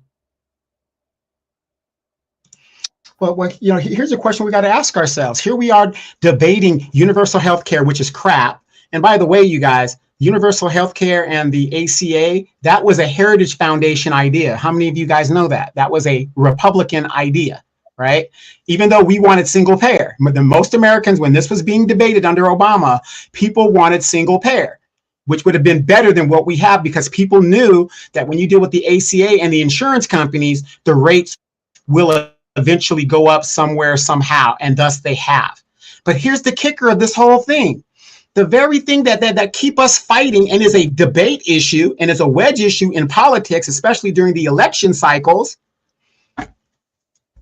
Well, you know, here's a question we got to ask ourselves. Here we are debating universal health care, which is crap. And by the way, you guys, universal health care and the ACA, that was a Heritage Foundation idea. How many of you guys know that? That was a Republican idea, right? Even though we wanted single payer. The most Americans, when this was being debated under Obama, people wanted single payer, which would have been better than what we have, because people knew that when you deal with the ACA and the insurance companies, the rates will eventually go up somewhere, somehow, and thus they have. But here's the kicker of this whole thing. The very thing that keep us fighting and is a debate issue and is a wedge issue in politics, especially during the election cycles,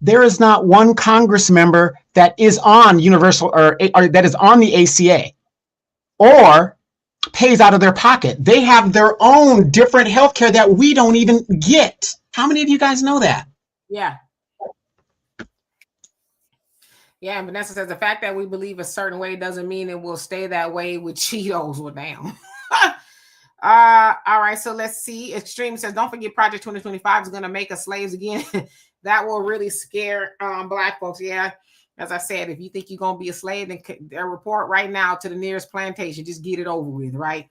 there is not one Congress member that is on universal or that is on the ACA or pays out of their pocket. They have their own different healthcare that we don't even get. How many of you guys know that? Yeah. Yeah, and Vanessa says the fact that we believe a certain way doesn't mean it will stay that way with Cheetos. Well, damn. All right, so let's see. Extreme says, don't forget Project 2025 is going to make us slaves again. That will really scare Black folks. Yeah, as I said, if you think you're going to be a slave, then report right now to the nearest plantation. Just get it over with, right?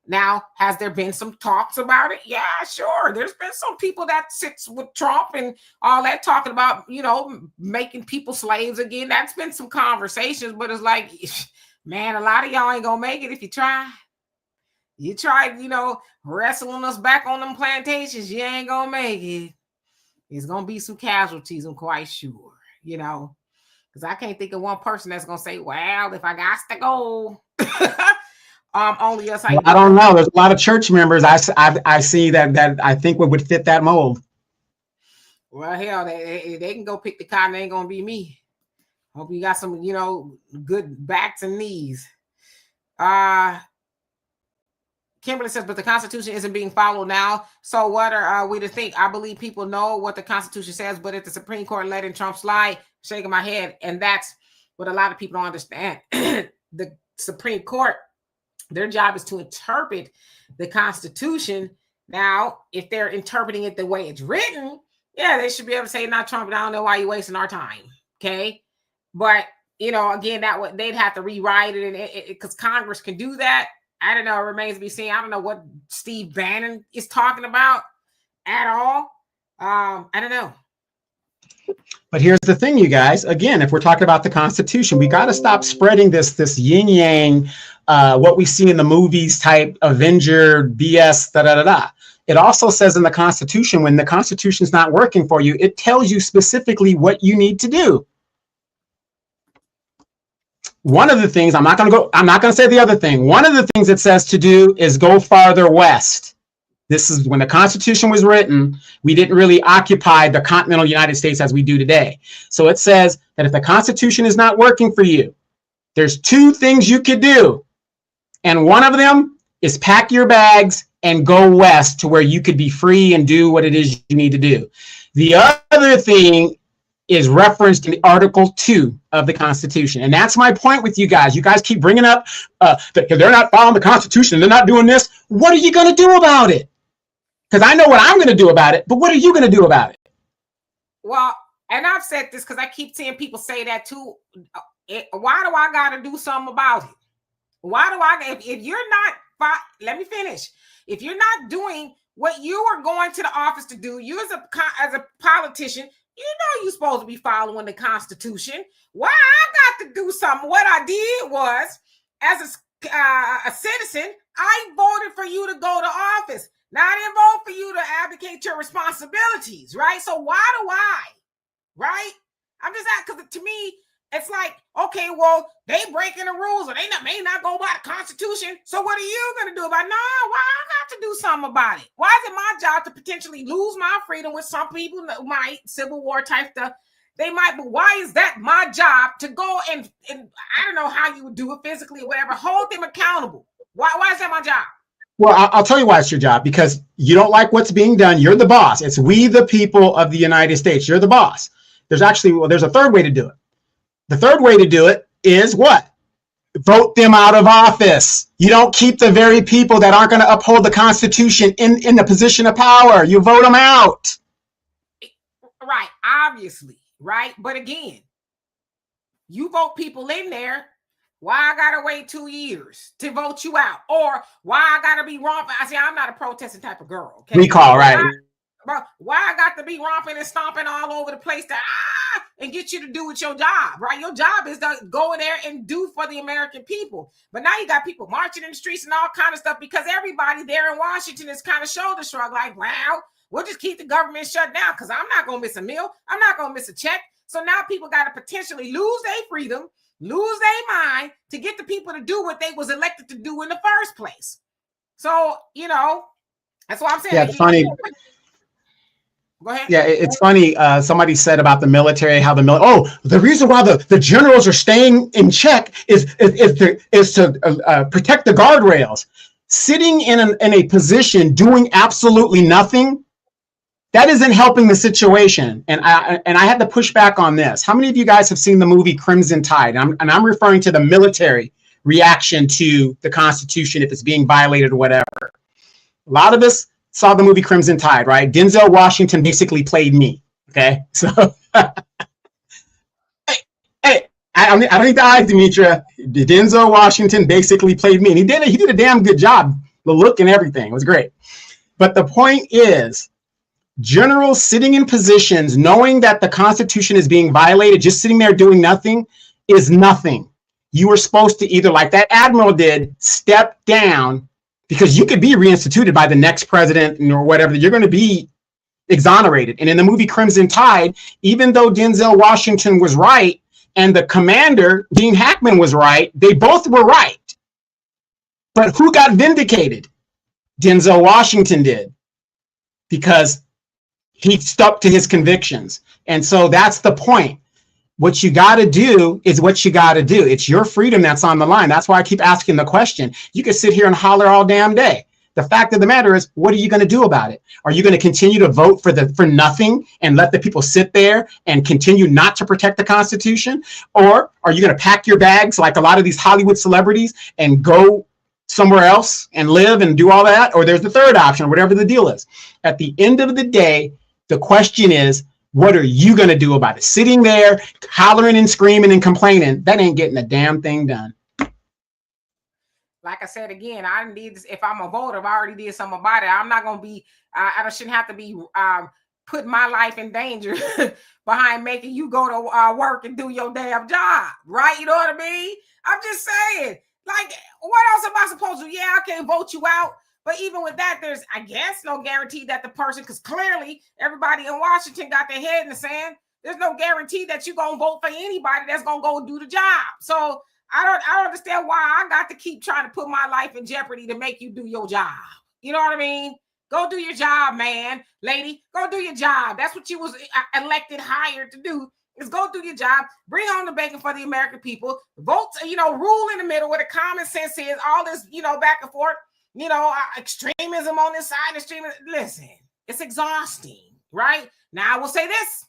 Now, has there been some talks about it? Yeah, sure. There's been some people that sits with Trump and all that talking about, you know, making people slaves again. That's been some conversations, but it's like, man, a lot of y'all ain't gonna make it if you try. You try, you know, wrestling us back on them plantations, you ain't gonna make it. It's gonna be some casualties, I'm quite sure, you know, because I can't think of one person that's gonna say, well, if I got to go. Only us. Well, I don't know. There's a lot of church members I see that I think would fit that mold. Well, hell, they can go pick the cotton. It ain't gonna be me. Hope you got some, you know, good backs and knees. Kimberly says, but the Constitution isn't being followed now. So what are we to think? I believe people know what the Constitution says, but if the Supreme Court letting Trump slide, shaking my head, and that's what a lot of people don't understand. The Supreme Court, their job is to interpret the Constitution. Now, if they're interpreting it the way it's written, yeah, they should be able to say, "Not Trump. I don't know why you're wasting our time." Okay, but you know, again, that they'd have to rewrite it, and because Congress can do that. I don't know. It remains to be seen. I don't know what Steve Bannon is talking about at all. I don't know. But here's the thing, you guys. Again, if we're talking about the Constitution, we got to stop spreading this yin yang, what we see in the movies type Avenger BS. It also says in the Constitution, when the Constitution is not working for you, it tells you specifically what you need to do. One of the things, I'm not going to say the other thing. One of the things it says to do is go farther west. This is when the Constitution was written, we didn't really occupy the continental United States as we do today. So it says that if the Constitution is not working for you, there's two things you could do. And one of them is pack your bags and go west to where you could be free and do what it is you need to do. The other thing is referenced in Article 2 of the Constitution. And that's my point with you guys. You guys keep bringing up that they're not following the Constitution, they're not doing this. What are you going to do about it? Because I know what I'm going to do about it, but what are you going to do about it? Well, and I've said this because I keep seeing people say that too. Why do I got to do something about it? Why do I, if you're not, let me finish. If you're not doing what you are going to the office to do, you as a politician, you know you're supposed to be following the Constitution. Why I got to do something? What I did was, as a citizen, I voted for you to go to office. Now, I didn't vote for you to advocate your responsibilities, right? So why do I, right? I'm just asking, because to me, it's like, okay, well, they breaking the rules or they may not go by the Constitution. So what are you going to do about it? No, why I got to do something about it? Why is it my job to potentially lose my freedom, with some people might, civil war type stuff, they might, but why is that my job to go and I don't know how you would do it physically or whatever, hold them accountable? Why is that my job? Well, I'll tell you why it's your job, because you don't like what's being done. You're the boss. It's we, the people of the United States. You're the boss. There's a third way to do it. The third way to do it is what? Vote them out of office. You don't keep the very people that aren't going to uphold the Constitution in the position of power. You vote them out. Right, obviously, right? But again, you vote people in there. Why I gotta wait 2 years to vote you out? Or why I gotta be romping? I say I'm not a protesting type of girl. Okay? Recall, right? Why I got to be romping and stomping all over the place and get you to do with your job, right? Your job is to go in there and do for the American people. But now you got people marching in the streets and all kind of stuff because everybody there in Washington is kind of shoulder shrug, like, wow, we'll just keep the government shut down because I'm not gonna miss a meal, I'm not gonna miss a check. So now people got to potentially lose their freedom, lose their mind to get the people to do what they was elected to do in the first place. So, that's what I'm saying. Yeah, it's funny. Go ahead. Yeah, it's funny. Somebody said about the military, how the reason why the generals are staying in check is to protect the guardrails. Sitting in a position doing absolutely nothing, that isn't helping the situation. And I had to push back on this. How many of you guys have seen the movie Crimson Tide? And I'm referring to the military reaction to the Constitution if it's being violated or whatever. A lot of us saw the movie Crimson Tide, right? Denzel Washington basically played me. Okay, so hey, I don't need the eyes, Demetra. Denzel Washington basically played me, and he did a damn good job. The look and everything was great. But the point is, generals sitting in positions knowing that the Constitution is being violated, just sitting there doing nothing, is nothing. You were supposed to either, like that admiral did, step down, because you could be reinstituted by the next president or whatever. You're going to be exonerated. And in the movie Crimson Tide, even though Denzel Washington was right and the commander, Dean Hackman, was right, they both were right. But who got vindicated? Denzel Washington did, because he stuck to his convictions. And so that's the point. What you got to do is what you got to do. It's your freedom that's on the line. That's why I keep asking the question. You can sit here and holler all damn day. The fact of the matter is, what are you going to do about it? Are you going to continue to vote for nothing and let the people sit there and continue not to protect the Constitution? Or are you going to pack your bags like a lot of these Hollywood celebrities and go somewhere else and live and do all that? Or there's the third option, whatever the deal is. At the end of the day, the question is, what are you going to do about it? Sitting there, hollering and screaming and complaining, that ain't getting a damn thing done. Like I said again, I need this. If I'm a voter, I already did something about it. I'm not going to be, I shouldn't have to be putting my life in danger behind making you go to work and do your damn job, right? You know what I mean? I'm just saying, like, what else am I supposed to do? Yeah, I can't vote you out. But even with that, there's, I guess, no guarantee that the person, because clearly everybody in Washington got their head in the sand. There's no guarantee that you're going to vote for anybody that's going to go do the job. So I don't understand why I got to keep trying to put my life in jeopardy to make you do your job. You know what I mean? Go do your job, man, lady. Go do your job. That's what you was elected, hired to do. Is go do your job. Bring on the bacon for the American people. Vote, rule in the middle where the common sense is. All this, back and forth. Extremism on this side. Extremism. Listen, it's exhausting, right? Now I will say this.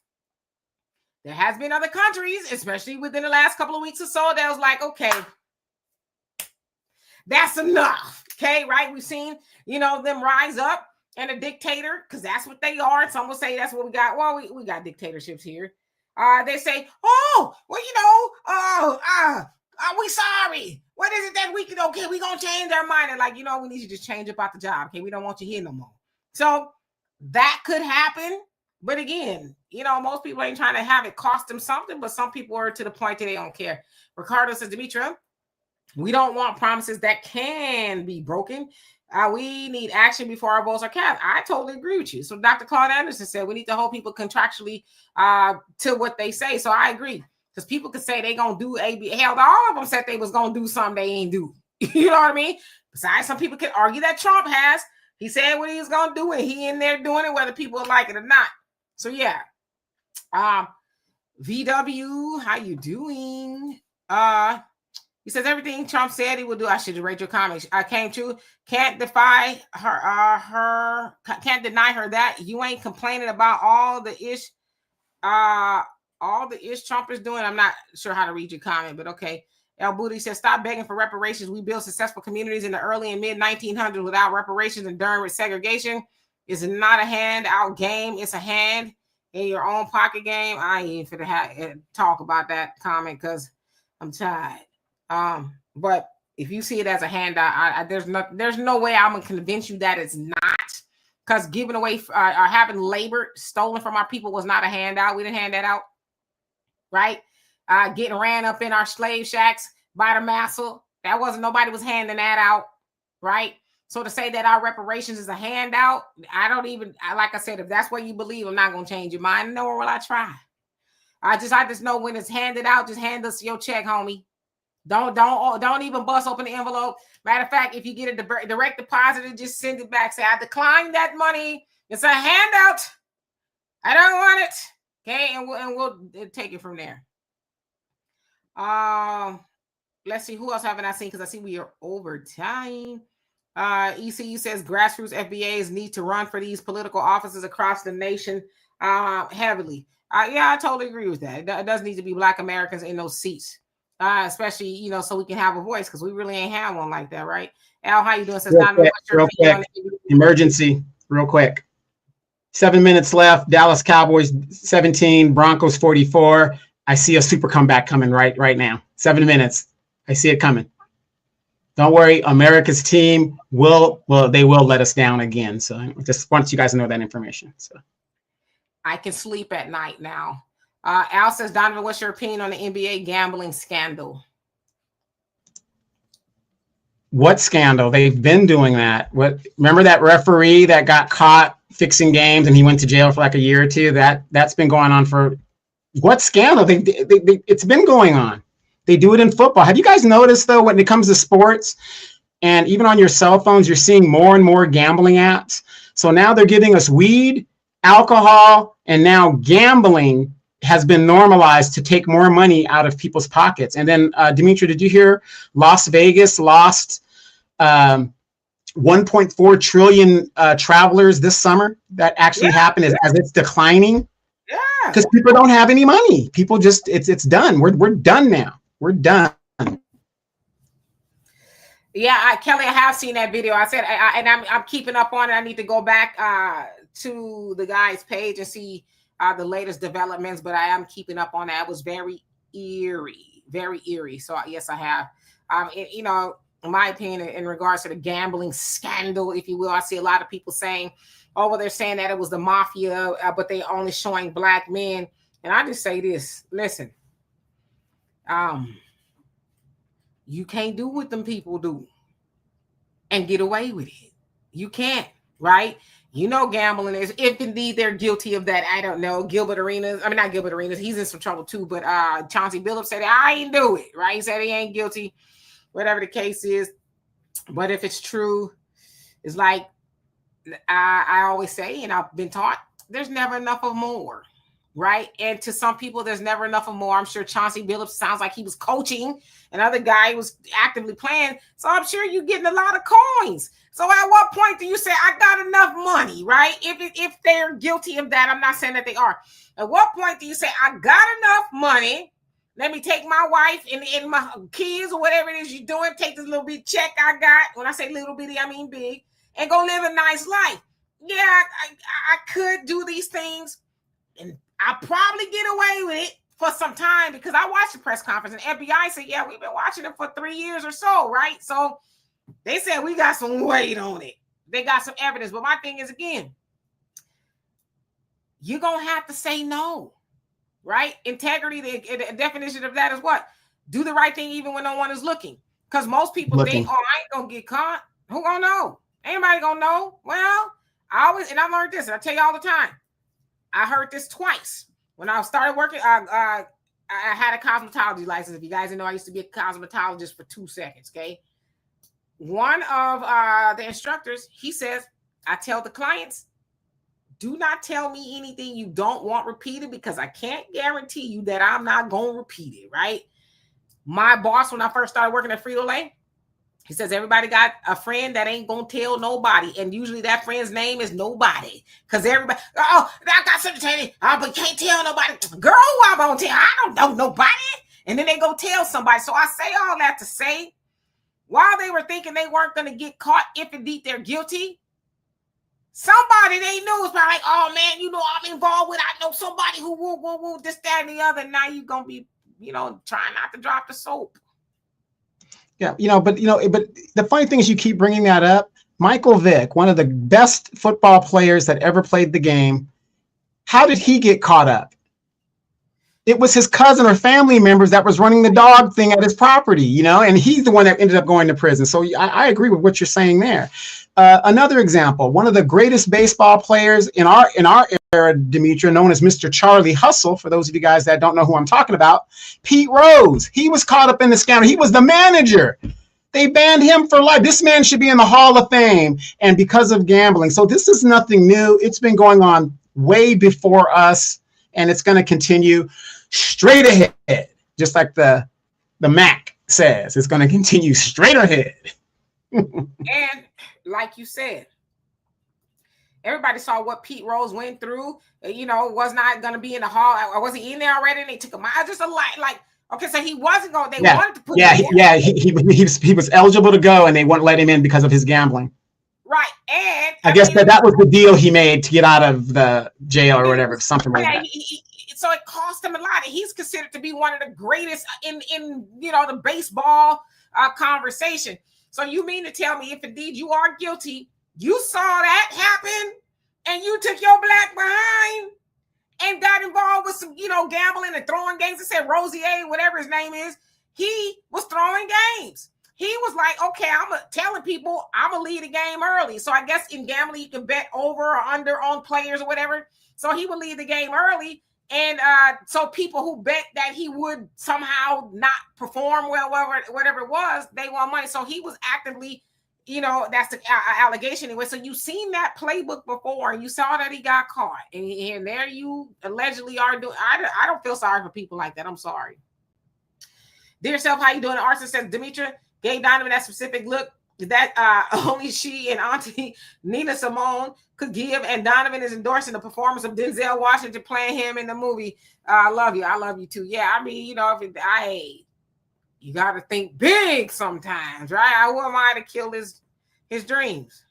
There has been other countries, especially within the last couple of weeks or so, that was like, okay, that's enough. Okay, right? We've seen, them rise up and a dictator, because that's what they are. Some will say that's what we got. Well, we got dictatorships here. They say, oh, well, we sorry. What is it that we can, okay, we gonna change our mind. And like, we need you to change about the job. Okay, we don't want you here no more. So that could happen. But again, most people ain't trying to have it cost them something, but some people are to the point that they don't care. Ricardo says, Demetra, we don't want promises that can be broken. We need action before our votes are cast. I totally agree with you. So Dr. Claude Anderson said we need to hold people contractually to what they say. So I agree. Because people could say they going to do A, B. Hell, all of them said they was going to do something they ain't do. You know what I mean? Besides, some people could argue that Trump has. He said what he was going to do, and he in there doing it, whether people like it or not. So yeah. VW, how you doing? He says everything Trump said he would do. I should rate your comments. I came true. Can't defy her. Can't deny her that. You ain't complaining about all the ish Trump is doing. I'm not sure how to read your comment, but okay. El Booty says, stop begging for reparations. We built successful communities in the early and mid 1900s without reparations and during segregation. It's not a handout game. It's a hand in your own pocket game. I ain't for to talk about that comment because I'm tired. But if you see it as a handout, there's no way I'm gonna convince you that it's not, because giving away or having labor stolen from our people was not a handout. We didn't hand that out, right? Getting ran up in our slave shacks by the massa, nobody was handing that out, right? So to say that our reparations is a handout, like I said, if that's what you believe, I'm not gonna change your mind, nor will I try. I just know when it's handed out, just hand us your check, homie. Don't even bust open the envelope. Matter of fact, if you get a direct deposit, just send it back. Say, I decline that money. It's a handout. I don't want it. Okay, and we'll take it from there. Let's see, who else haven't I seen? Because I see we are over time. ECU says grassroots FBAs need to run for these political offices across the nation heavily. Yeah, I totally agree with that. It does need to be Black Americans in those seats. Especially, so we can have a voice, because we really ain't have one like that, right? Al, how you doing? Says real quick. Emergency, real quick. 7 minutes left. Dallas Cowboys 17, Broncos 44. I see a super comeback coming right now. 7 minutes. I see it coming. Don't worry, America's team will let us down again. So I just want you guys to know that information. So I can sleep at night now. Al says, Donovan, what's your opinion on the NBA gambling scandal? What scandal? They've been doing that. Remember that referee that got caught fixing games and he went to jail for like a year or two? That's been going on for what scandal? It's been going on. They do it in football. Have you guys noticed though, when it comes to sports and even on your cell phones, you're seeing more and more gambling apps. So now they're giving us weed, alcohol, and now gambling has been normalized to take more money out of people's pockets. And then, Demetra, did you hear Las Vegas lost 1.4 trillion travelers this summer? That actually happened as it's declining. Yeah. Because people don't have any money. People just, it's done. We're done now. We're done. Yeah, Kelly, I have seen that video. I said, I'm keeping up on it. I need to go back to the guy's page and see the latest developments, but I am keeping up on that. It was very eerie. So yes, I have. In my opinion, in regards to the gambling scandal, if you will, I see a lot of people saying, oh, well, they're saying that it was the mafia, but they only showing Black men. And I just say this, listen, you can't do what them people do and get away with it. You can't, right? Gambling is, if indeed they're guilty of that. I don't know. Not Gilbert Arenas. He's in some trouble too. But Chauncey Billups said, I ain't do it, right? He said he ain't guilty, whatever the case is. But if it's true, it's like I always say, and I've been taught, there's never enough of more, right? And to some people, there's never enough of more. I'm sure Chauncey Billups sounds like he was coaching, another guy was actively playing. So I'm sure you're getting a lot of coins. So at what point do you say, I got enough money, right? If they're guilty of that, I'm not saying that they are. At what point do you say, I got enough money? Let me take my wife and my kids or whatever it is you're doing, take this little bit check I got. When I say little bitty, I mean big, and go live a nice life. Yeah, I could do these things, and I'll probably get away with it for some time, because I watched the press conference and FBI said, yeah, we've been watching it for 3 years or so, right? So they said we got some weight on it. They got some evidence. But my thing is, again, you're going to have to say no, right? Integrity, the definition of that is what? Do the right thing even when no one is looking. Because most people think, oh, I ain't going to get caught. Who going to know? Anybody going to know? Well, I learned this, and I tell you all the time. I heard this twice. When I started working, I had a cosmetology license. If you guys didn't know, I used to be a cosmetologist for 2 seconds, okay? One of the instructors, he says, I tell the clients, do not tell me anything you don't want repeated, because I can't guarantee you that I'm not going to repeat it, right? My boss, when I first started working at Frito-Lay, he says, everybody got a friend that ain't going to tell nobody. And usually that friend's name is nobody. Because everybody, oh, I got something to tell you. Oh, but can't tell nobody. Girl, who I'm going to tell? I don't know nobody. And then they go tell somebody. So I say all that to say, while they were thinking they weren't going to get caught, if indeed they're guilty, somebody they knew was probably like, oh, man, you know, I'm involved with, I know somebody who woo, this, that, and the other. Now you're going to be, trying not to drop the soap. Yeah, but the funny thing is, you keep bringing that up. Michael Vick, one of the best football players that ever played the game, how did he get caught up? It was his cousin or family members that was running the dog thing at his property, and he's the one that ended up going to prison. So I agree with what you're saying there. Another example, one of the greatest baseball players in our era, Demetria, known as Mr. Charlie Hustle, for those of you guys that don't know who I'm talking about, Pete Rose. He was caught up in the scandal. He was the manager. They banned him for life. This man should be in the Hall of Fame, and because of gambling. So this is nothing new. It's been going on way before us, and it's going to continue straight ahead, just like the Mac says. It's going to continue straight ahead. And like you said, everybody saw what Pete Rose went through. Was not going to be in the hall. Or was he in there already? And they took him out. Just a lot. Like, okay, so he wasn't going. They wanted to put him in. He was eligible to go, and they wouldn't let him in because of his gambling. Right, and I guess that was the deal he made to get out of the jail or whatever, something like that. So it cost him a lot, and he's considered to be one of the greatest in the baseball conversation. So you mean to tell me, if indeed you are guilty, you saw that happen, and you took your black behind and got involved with some, gambling and throwing games? It said Rosier, whatever his name is, he was throwing games. He was like, okay, I'm telling people I'm going to leave the game early. So I guess in gambling, you can bet over or under on players or whatever. So he would leave the game early. And so people who bet that he would somehow not perform well, whatever it was, they want money. So he was actively, that's the allegation anyway. So you've seen that playbook before, and you saw that he got caught. And there you allegedly are doing. I don't feel sorry for people like that. I'm sorry. Dear self, how you doing? Arson says, Demetria gave Donovan that specific look that only she and Auntie Nina Simone could give, and Donovan is endorsing the performance of Denzel Washington playing him in the movie. I love you. I love you too. Yeah, I mean, you got to think big sometimes, right? Who am I to kill his dreams?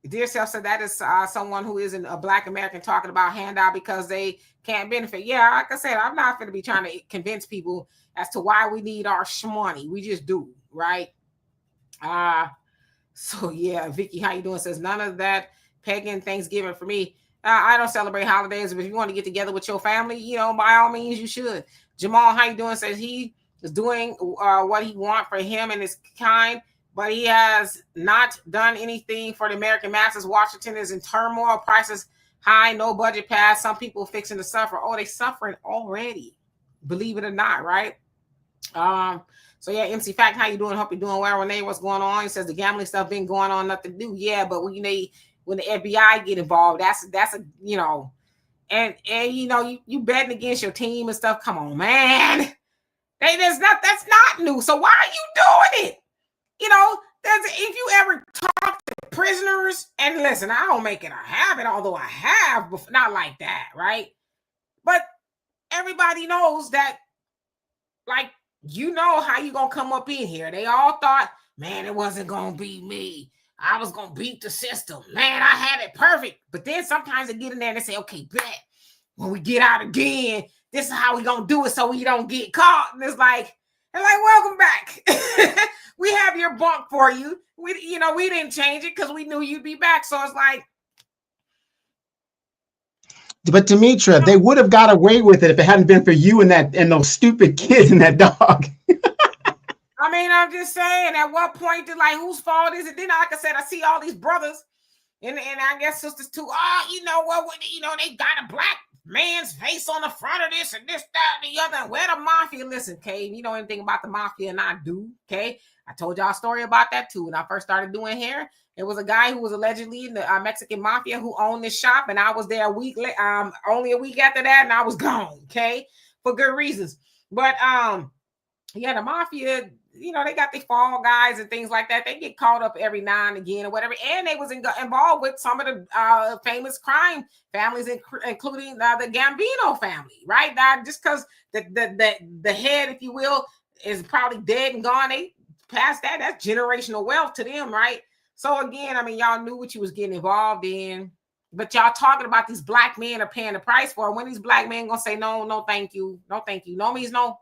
Dear self said that is someone who isn't a Black American talking about handout because they can't benefit. Yeah, like I said, I'm not going to be trying to convince people as to why we need our shmoney. We just do, right? So yeah, Vicky, how you doing? Says none of that pagan Thanksgiving for me. I don't celebrate holidays, but if you want to get together with your family, by all means you should. Jamal, how you doing? Says he is doing what he wants for him and his kind, but he has not done anything for the American masses. Washington is in turmoil, prices high, no budget pass. Some people fixing to suffer. Oh, they suffering already, believe it or not, right? So yeah, MC Fact, how you doing? Hope you're doing well. Renee, what's going on? He says the gambling stuff been going on, nothing to do. Yeah, but when the FBI get involved, that's a you know, and you know, you betting against your team and stuff. Come on, man. That's not new. So why are you doing it? You know, if you ever talk to prisoners, and listen, I don't make it a habit, although I have, but not like that, right? But everybody knows that, like, you know how you gonna come up in here. They all thought, man, it wasn't gonna be me. I was gonna beat the system. Man, I had it perfect. But then sometimes they get in there and they say, okay, bet when we get out again, this is how we gonna do it so we don't get caught. And it's like, welcome back. We have your bunk for you. We didn't change it because we knew you'd be back. So it's like. But Demetra, they would have got away with it if it hadn't been for you and those stupid kids and that dog. I mean, I'm just saying, at what point did, like, whose fault is it? Then, like I said, I see all these brothers and I guess sisters too. Oh, you know what? They got a black man's face on the front of this and this, that, and the other. Where the mafia? Listen, Kay, you know anything about the mafia, and I do, okay? I told y'all a story about that too. When I first started doing hair, it was a guy who was allegedly in the Mexican mafia who owned this shop, and I was there only a week after that, and I was gone, okay? For good reasons. But yeah, the mafia, you know, they got the fall guys and things like that. They get caught up every now and again or whatever. And they was involved with some of the famous crime families, including the Gambino family, right? Just because the head, if you will, is probably dead and gone. They passed that. That's generational wealth to them, right? So again, I mean, y'all knew what you was getting involved in. But y'all talking about these black men are paying the price for it. When these black men gonna say no, thank you. No, thank you. No means no.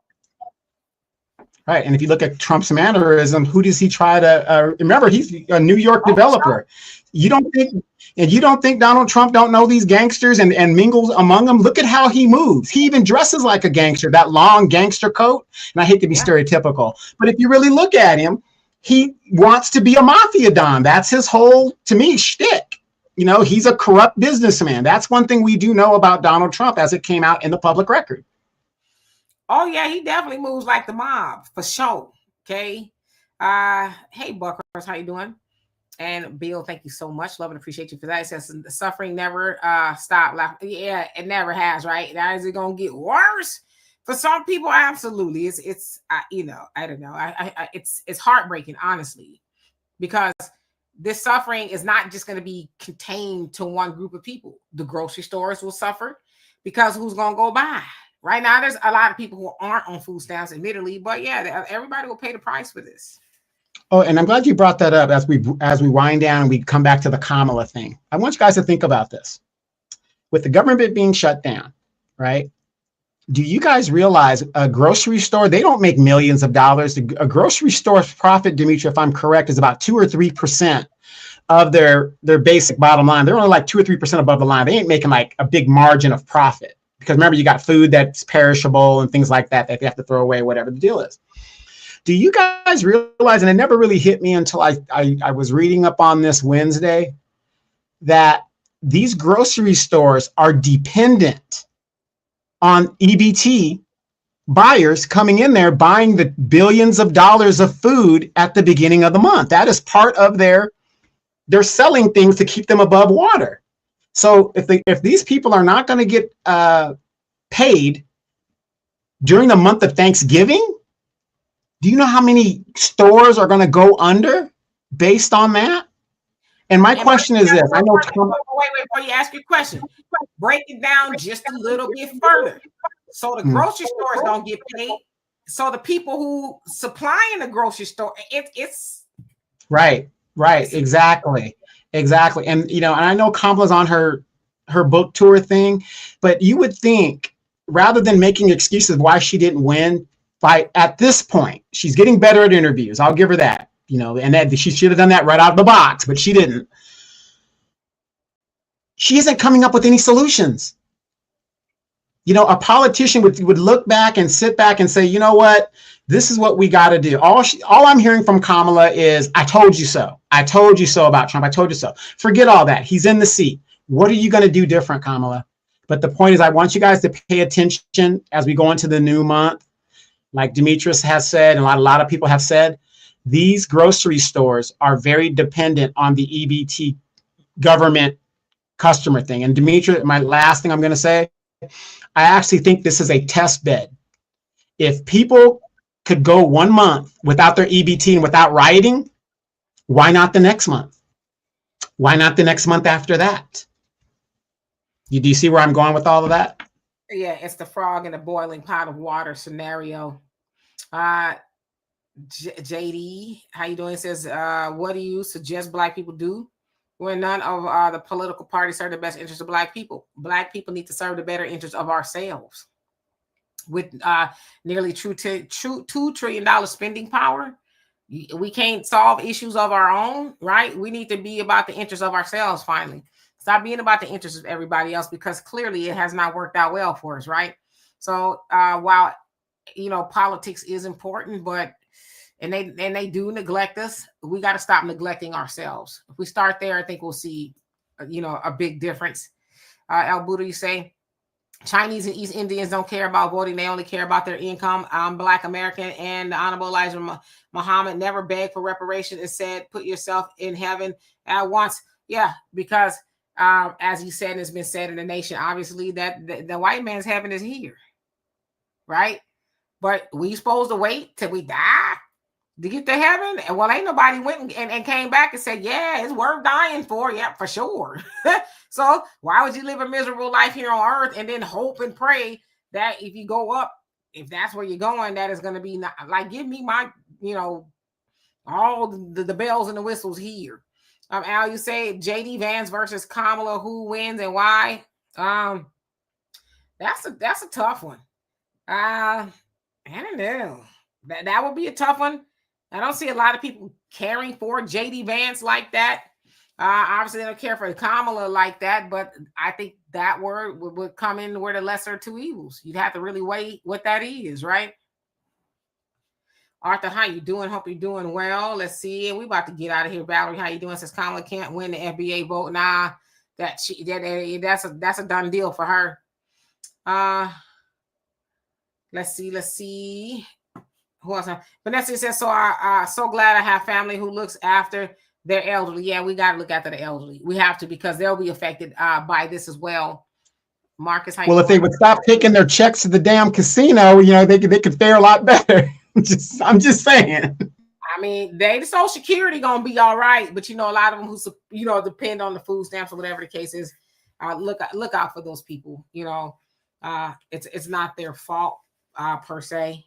Right. And if you look at Trump's mannerism, who does he try to remember? He's a New York developer. You don't think Donald Trump don't know these gangsters and mingles among them? Look at how he moves. He even dresses like a gangster, that long gangster coat. And I hate to be stereotypical, but if you really look at him, he wants to be a mafia don. That's his whole, to me, shtick. You know, he's a corrupt businessman. That's one thing we do know about Donald Trump as it came out in the public record. Oh, yeah, he definitely moves like the mob, for sure, okay? Hey, Buckers, how you doing? And Bill, thank you so much. Love and appreciate you for that. It says the suffering never stopped. Yeah, it never has, right? Now, is it going to get worse? For some people, absolutely. It's you know, I don't know. It's heartbreaking, honestly, because this suffering is not just going to be contained to one group of people. The grocery stores will suffer because who's going to go buy? Right now, there's a lot of people who aren't on food stamps, admittedly, but yeah, everybody will pay the price for this. Oh, and I'm glad you brought that up as we wind down and we come back to the Kamala thing. I want you guys to think about this. With the government being shut down, right? Do you guys realize a grocery store, they don't make millions of dollars. A grocery store's profit, Demetra, if I'm correct, is about 2 or 3% of their basic bottom line. They're only like 2 or 3% above the line. They ain't making like a big margin of profit. Because remember, you got food that's perishable and things like that they have to throw away, whatever the deal is. Do you guys realize, and it never really hit me until I was reading up on this Wednesday, that these grocery stores are dependent on EBT buyers coming in there buying the billions of dollars of food at the beginning of the month. That is part of they're selling things to keep them above water. So if these people are not going to get paid during the month of Thanksgiving, do you know how many stores are going to go under based on that? And my question is this: I know. Wait, before you ask your question, break it down just a little bit further. So the grocery stores don't get paid. So the people who supplying the grocery store, it's right, exactly. And you know, and I know Kamala's on her book tour thing, but you would think rather than making excuses why she didn't win, at this point, she's getting better at interviews. I'll give her that. You know, and that she should have done that right out of the box, but she didn't. She isn't coming up with any solutions. You know, a politician would look back and sit back and say, you know what, this is what we got to do. All I'm hearing from Kamala is, I told you so. I told you so about Trump. I told you so. Forget all that. He's in the seat. What are you going to do different, Kamala? But the point is, I want you guys to pay attention as we go into the new month. like Demetrius has said, and a lot of people have said, these grocery stores are very dependent on the EBT government customer thing. And Demetrius, my last thing I'm going to say, I actually think this is a test bed. If people could go 1 month without their EBT and without rioting, why not the next month? Why not the next month after that? Do you see where I'm going with all of that? Yeah, it's the frog in a boiling pot of water scenario. JD, how you doing? Says, what do you suggest Black people do when none of the political parties serve the best interest of Black people? Black people need to serve the better interest of ourselves. With nearly $2 trillion spending power, we can't solve issues of our own, right? We need to be about the interest of ourselves finally. Stop being about the interests of everybody else, because clearly it has not worked out well for us, right? So while politics is important, but and they do neglect us, we got to stop neglecting ourselves. If we start there, I think we'll see a big difference. El Buddha, you say Chinese and East Indians don't care about voting, they only care about their income. I'm Black American, and the Honorable Elijah Muhammad never begged for reparations and said, put yourself in heaven at once. Yeah, because as he said, and it's been said in the nation, obviously, that the white man's heaven is here, right? But we supposed to wait till we die to get to heaven? And well, ain't nobody went and came back and said, yeah, it's worth dying for. Yeah, for sure. So why would you live a miserable life here on earth and then hope and pray that if you go up, if that's where you're going, that is going to be like, give me my, all the bells and the whistles here. Al, you say JD Vance versus Kamala, who wins and why? That's a tough one. I don't know. That would be a tough one. I don't see a lot of people caring for JD Vance like that. Obviously, they don't care for Kamala like that, but I think that word would come in where the lesser of two evils. You'd have to really weigh what that is, right? Arthur, how you doing? Hope you're doing well. Let's see. And we about to get out of here. Valerie, how you doing? Says Kamala can't win the FBA vote. Nah, that's a done deal for her. Let's see. Who else? Vanessa says, so glad I have family who looks after their elderly. Yeah, we got to look after the elderly. We have to, because they'll be affected by this as well. Marcus, how well, if they would stop taking their checks to the damn casino, they could fare a lot better. I'm just saying. I mean, the Social Security gonna be all right, but a lot of them who depend on the food stamps or whatever the case is. Look out for those people. It's not their fault per se.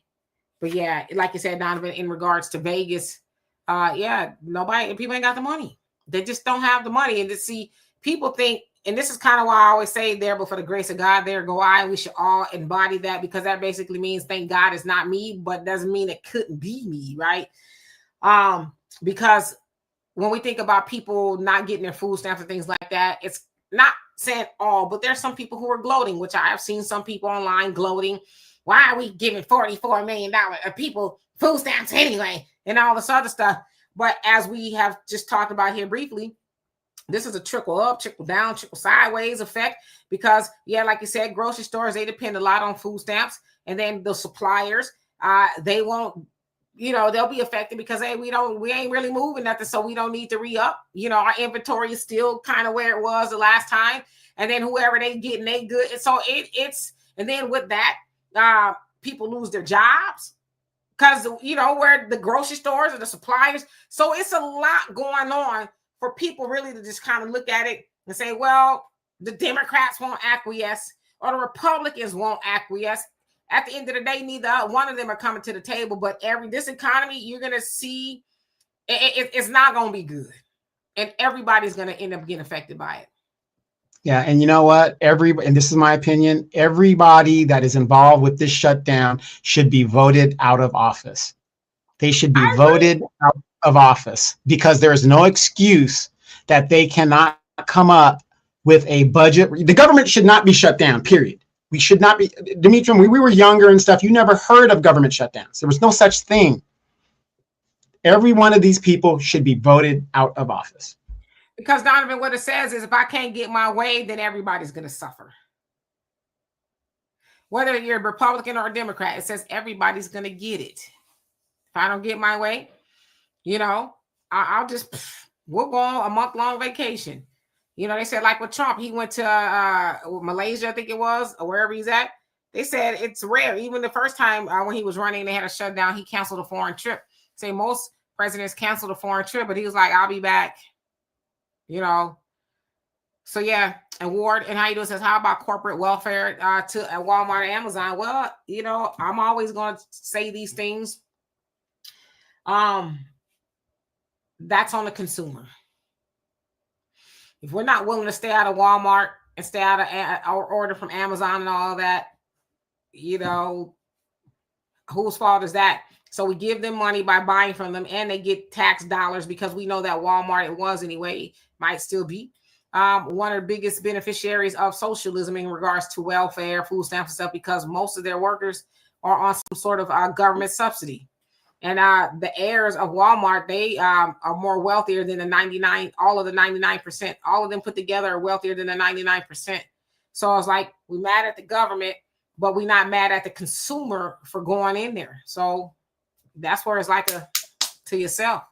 But yeah, like you said, Donovan, in regards to Vegas, people ain't got the money. They just don't have the money. And to see people think, and this is kind of why I always say, there, but for the grace of God, there go I. We should all embody that, because that basically means thank God it's not me, but doesn't mean it couldn't be me, right? Because when we think about people not getting their food stamps and things like that, it's not saying all, but there's some people who are gloating, which I have seen some people online gloating. Why are we giving $44 million of people food stamps anyway? And all this other stuff. But as we have just talked about here briefly, this is a trickle up, trickle down, trickle sideways effect, because like you said, grocery stores, they depend a lot on food stamps, and then the suppliers, they won't, they'll be affected because, hey, we ain't really moving nothing, so we don't need to re-up. Our inventory is still kind of where it was the last time, and then whoever they getting, they good. And so it's, and then with that, people lose their jobs because where the grocery stores or the suppliers. So it's a lot going on for people really to just kind of look at it and say, well, the Democrats won't acquiesce or the Republicans won't acquiesce. At the end of the day, neither one of them are coming to the table. But this economy, you're going to see it's not going to be good, and everybody's going to end up getting affected by it. Yeah, and you know what? And this is my opinion, everybody that is involved with this shutdown should be voted out of office. They should be voted out of office, because there is no excuse that they cannot come up with a budget. The government should not be shut down, period. We should not be. Dimitri, when we were younger and stuff, you never heard of government shutdowns. There was no such thing. Every one of these people should be voted out of office. Because, Donovan, what it says is, if I can't get my way, then everybody's going to suffer. Whether you're a Republican or a Democrat, it says everybody's going to get it. If I don't get my way, I'll just, we'll go on a month-long vacation. They said like with Trump, he went to Malaysia, I think it was, or wherever he's at. They said it's rare. Even the first time when he was running, they had a shutdown. He canceled a foreign trip. Say most presidents canceled a foreign trip, but he was like, I'll be back. So yeah. And Ward, and how you do it says, how about corporate welfare to Walmart and Amazon? Well, I'm always going to say these things. That's on the consumer. If we're not willing to stay out of Walmart and stay out of or order from Amazon and all that, whose fault is that? So we give them money by buying from them, and they get tax dollars because we know that Walmart, it was anyway, might still be one of the biggest beneficiaries of socialism in regards to welfare, food stamps and stuff, because most of their workers are on some sort of government subsidy. And the heirs of Walmart, they are more wealthier than the 99%. All of them put together are wealthier than the 99%. So I was like, we're mad at the government, but we're not mad at the consumer for going in there. So that's where it's like to yourself.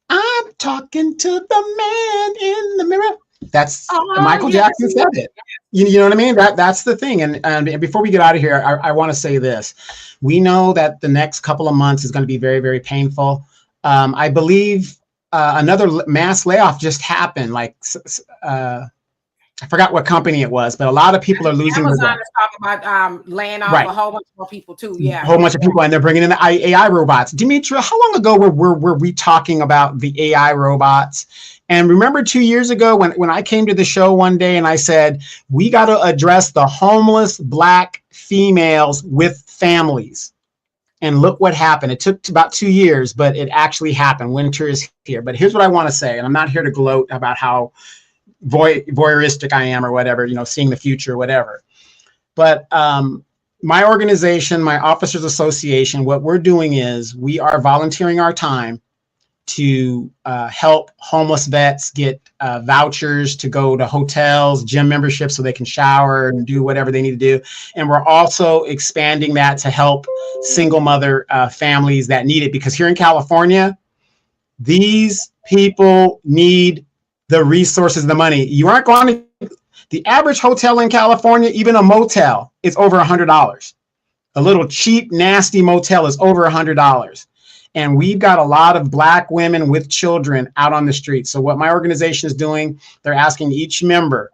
I'm talking to the man in the mirror. That's Michael Jackson said it. You know what I mean? That's the thing. And before we get out of here, I want to say this. We know that the next couple of months is going to be very, very painful. I believe another mass layoff just happened. I forgot what company it was, but a lot of people are losing their jobs. Amazon is talking about laying off a whole bunch more people too. Yeah, a whole bunch of people, and they're bringing in the AI robots. Demetra, how long ago were we talking about the AI robots? And remember 2 years ago when I came to the show one day and I said, we got to address the homeless Black females with families. And look what happened. It took about 2 years, but it actually happened. Winter is here. But here's what I want to say, and I'm not here to gloat about how voyeuristic I am or whatever, seeing the future or whatever. But my organization, my Officers Association, what we're doing is we are volunteering our time to help homeless vets get vouchers to go to hotels, gym memberships so they can shower and do whatever they need to do. And we're also expanding that to help single mother families that need it, because here in California, these people need the resources, the money. You aren't going to, the average hotel in California, even a motel, is over $100. A little cheap, nasty motel is over $100. And we've got a lot of Black women with children out on the street. So what my organization is doing, they're asking each member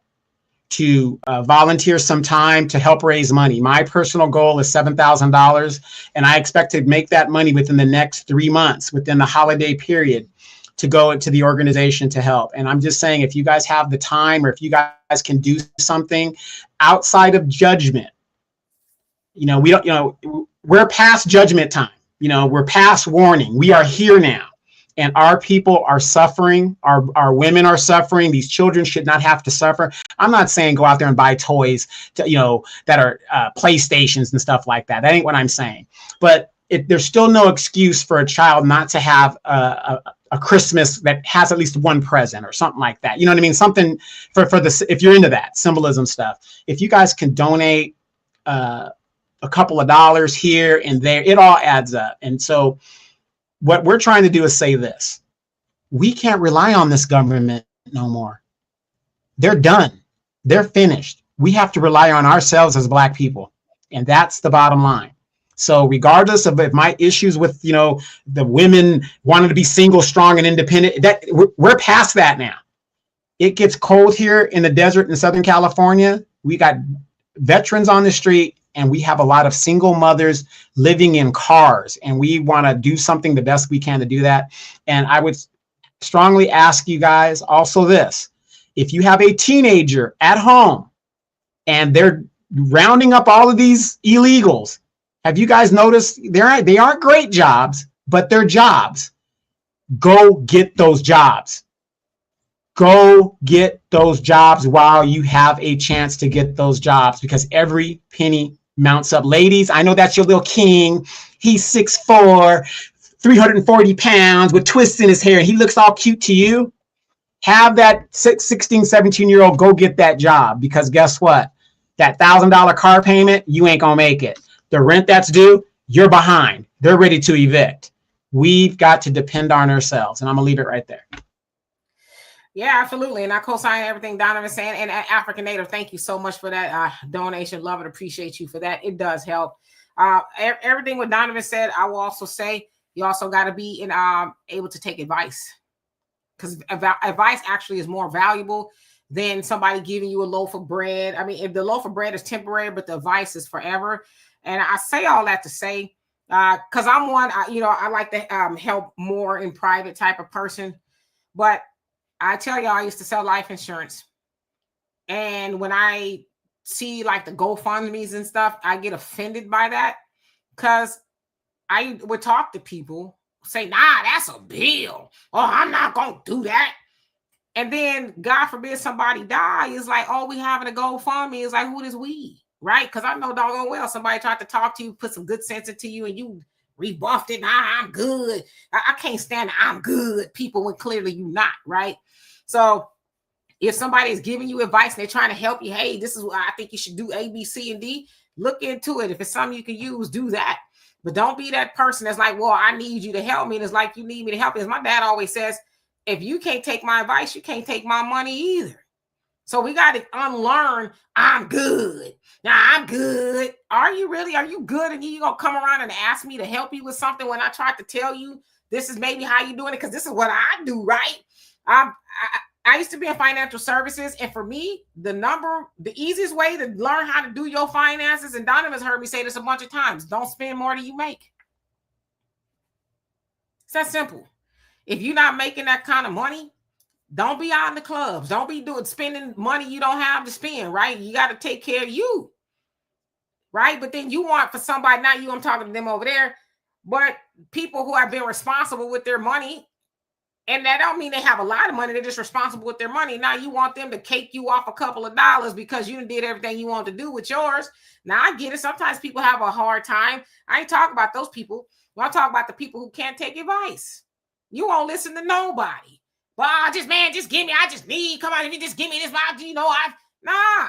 to volunteer some time to help raise money. My personal goal is $7,000, and I expect to make that money within the next 3 months, within the holiday period, to go to the organization to help. And I'm just saying, if you guys have the time, or if you guys can do something outside of judgment, we're past judgment time. We're past warning. We are here now, and our people are suffering. Our women are suffering. These children should not have to suffer. I'm not saying go out there and buy toys to, that are PlayStations and stuff like that. That ain't what I'm saying. But there's still no excuse for a child not to have a Christmas that has at least one present or something like that. You know what I mean? Something for the, if you're into that symbolism stuff, if you guys can donate a couple of dollars here and there, it all adds up. And so what we're trying to do is say this: we can't rely on this government no more. They're done. They're finished. We have to rely on ourselves as Black people. And that's the bottom line. So regardless of if my issues with, the women wanting to be single, strong, and independent, that we're past that now. It gets cold here in the desert in Southern California. We got veterans on the street, and we have a lot of single mothers living in cars, and we want to do something the best we can to do that. And I would strongly ask you guys also this: if you have a teenager at home and they're rounding up all of these illegals, have you guys noticed they aren't great jobs, but they're jobs? Go get those jobs. Go get those jobs while you have a chance to get those jobs, because every penny mounts up. Ladies, I know that's your little king. He's 6'4", 340 pounds with twists in his hair. He looks all cute to you. Have that 16, 17-year-old go get that job, because guess what? That $1,000 car payment, you ain't gonna make it. The rent that's due, you're behind. They're ready to evict. We've got to depend on ourselves. And I'm gonna leave it right there. Yeah, absolutely. And I co-sign everything Donovan is saying. And African Native, thank you so much for that donation. Love it. Appreciate you for that. It does help. Everything what Donovan said, I will also say, you also got to be able to take advice, because advice actually is more valuable than somebody giving you a loaf of bread. I mean, if the loaf of bread is temporary, but the advice is forever. And I say all that to say, because I'm one, I like to help more in private type of person. But I tell y'all, I used to sell life insurance. And when I see like the GoFundMe's and stuff, I get offended by that, because I would talk to people, say, nah, that's a bill. Oh, I'm not going to do that. And then, God forbid, somebody die. It's like, oh, we having a GoFundMe. It's like, who is we? Right? Because I know doggone well somebody tried to talk to you, put some good sense into you, and you rebuffed it. Nah, I'm good. I can't stand the I'm good people when clearly you're not, right? So if somebody is giving you advice and they're trying to help you, hey, this is what I think you should do, A, B, C, and D, look into it. If it's something you can use, do that. But don't be that person that's like, well, I need you to help me. And it's like, you need me to help you. As my dad always says, if you can't take my advice, you can't take my money either. So we got to unlearn, I'm good. Now I'm good. Are you really? Are you good? And you going to come around and ask me to help you with something when I tried to tell you this is maybe how you doing it? Because this is what I do, right? I used to be in financial services. And for me, the easiest way to learn how to do your finances, and Donovan's heard me say this a bunch of times, don't spend more than you make. It's that simple. If you're not making that kind of money, don't be out in the clubs. Don't be spending money you don't have to spend, right? You got to take care of you, right? But then you want for somebody, not you, I'm talking to them over there, but people who have been responsible with their money. And that don't mean they have a lot of money. They're just responsible with their money. Now you want them to cake you off a couple of dollars because you did everything you wanted to do with yours. Now I get it. Sometimes people have a hard time. I ain't talking about those people. I'm talking about the people who can't take advice. You won't listen to nobody. Well, just give me. I just need. Come on, if you just give me this, nah.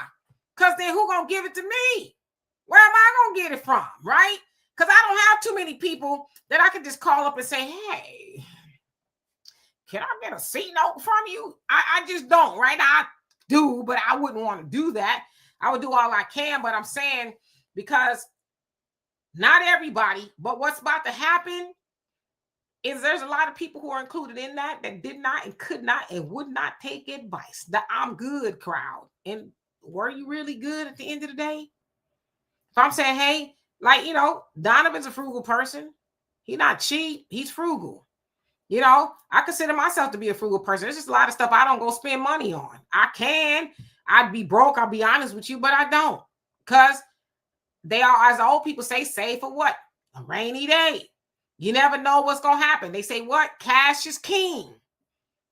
Because then who gonna give it to me? Where am I gonna get it from, right? Because I don't have too many people that I can just call up and say, hey, can I get a C note from you? I just don't, right? I do, but I wouldn't want to do that. I would do all I can, but I'm saying, because not everybody, but what's about to happen is there's a lot of people who are included in that did not and could not and would not take advice. The I'm good crowd. And were you really good at the end of the day? If I'm saying, hey, like, Donovan's a frugal person. He's not cheap. He's frugal. I consider myself to be a frugal person. There's just a lot of stuff I don't go spend money on. I'd be broke. I'll be honest with you, but I don't. Because they are, as the old people say, save for what? A rainy day. You never know what's going to happen. They say what? Cash is king.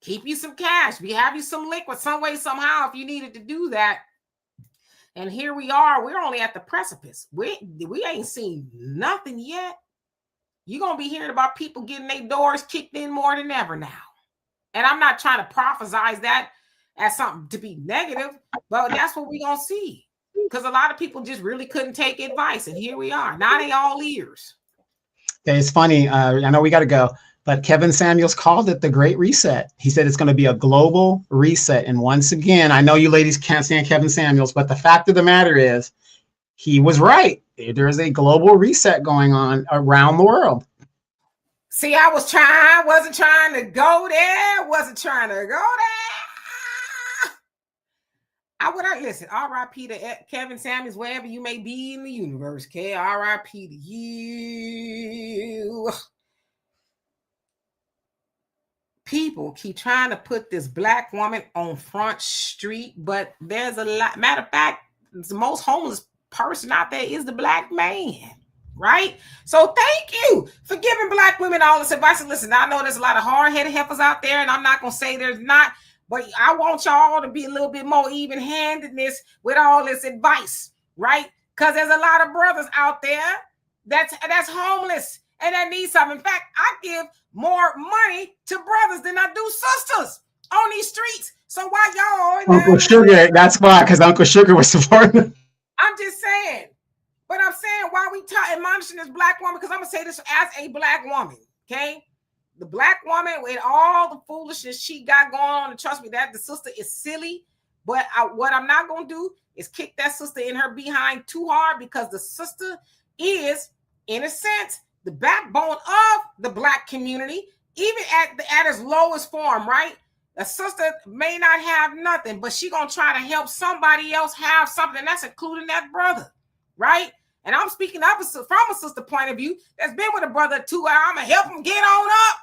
Keep you some cash. We have you some liquid some way, somehow, if you needed to do that. And here we are. We're only at the precipice. We ain't seen nothing yet. You're going to be hearing about people getting their doors kicked in more than ever now. And I'm not trying to prophesize that as something to be negative, but that's what we're going to see. Because a lot of people just really couldn't take advice. And here we are. Now they all ears. It's funny. I know we got to go, but Kevin Samuels called it the Great Reset. He said it's going to be a global reset. And once again, I know you ladies can't stand Kevin Samuels, but the fact of the matter is he was right. There is a global reset going on around the world. See, wasn't trying to go there. Listen, R.I.P. to Kevin Samuels, wherever you may be in the universe, okay? R.I.P. to you. People keep trying to put this black woman on Front Street, but there's a lot. Matter of fact, the most homeless person out there is the black man, right? So thank you for giving black women all this advice. And listen, I know there's a lot of hard-headed heifers out there, and I'm not going to say there's not, but I want y'all to be a little bit more even-handedness with all this advice, right? Because there's a lot of brothers out there that's homeless and that need something. In fact, I give more money to brothers than I do sisters on these streets. So why y'all? Uncle Sugar, that's why, because Uncle Sugar was supporting. why we admonishing this black woman, because I'm gonna say this as a black woman, okay? The black woman with all the foolishness she got going on, and trust me, that the sister is silly. But what I'm not gonna do is kick that sister in her behind too hard, because the sister is, in a sense, the backbone of the black community, even at its lowest form, right? A sister may not have nothing, but she gonna try to help somebody else have something. That's including that brother, right? And I'm speaking from a sister point of view that's been with a brother 2 hours. I'm gonna help him get on up.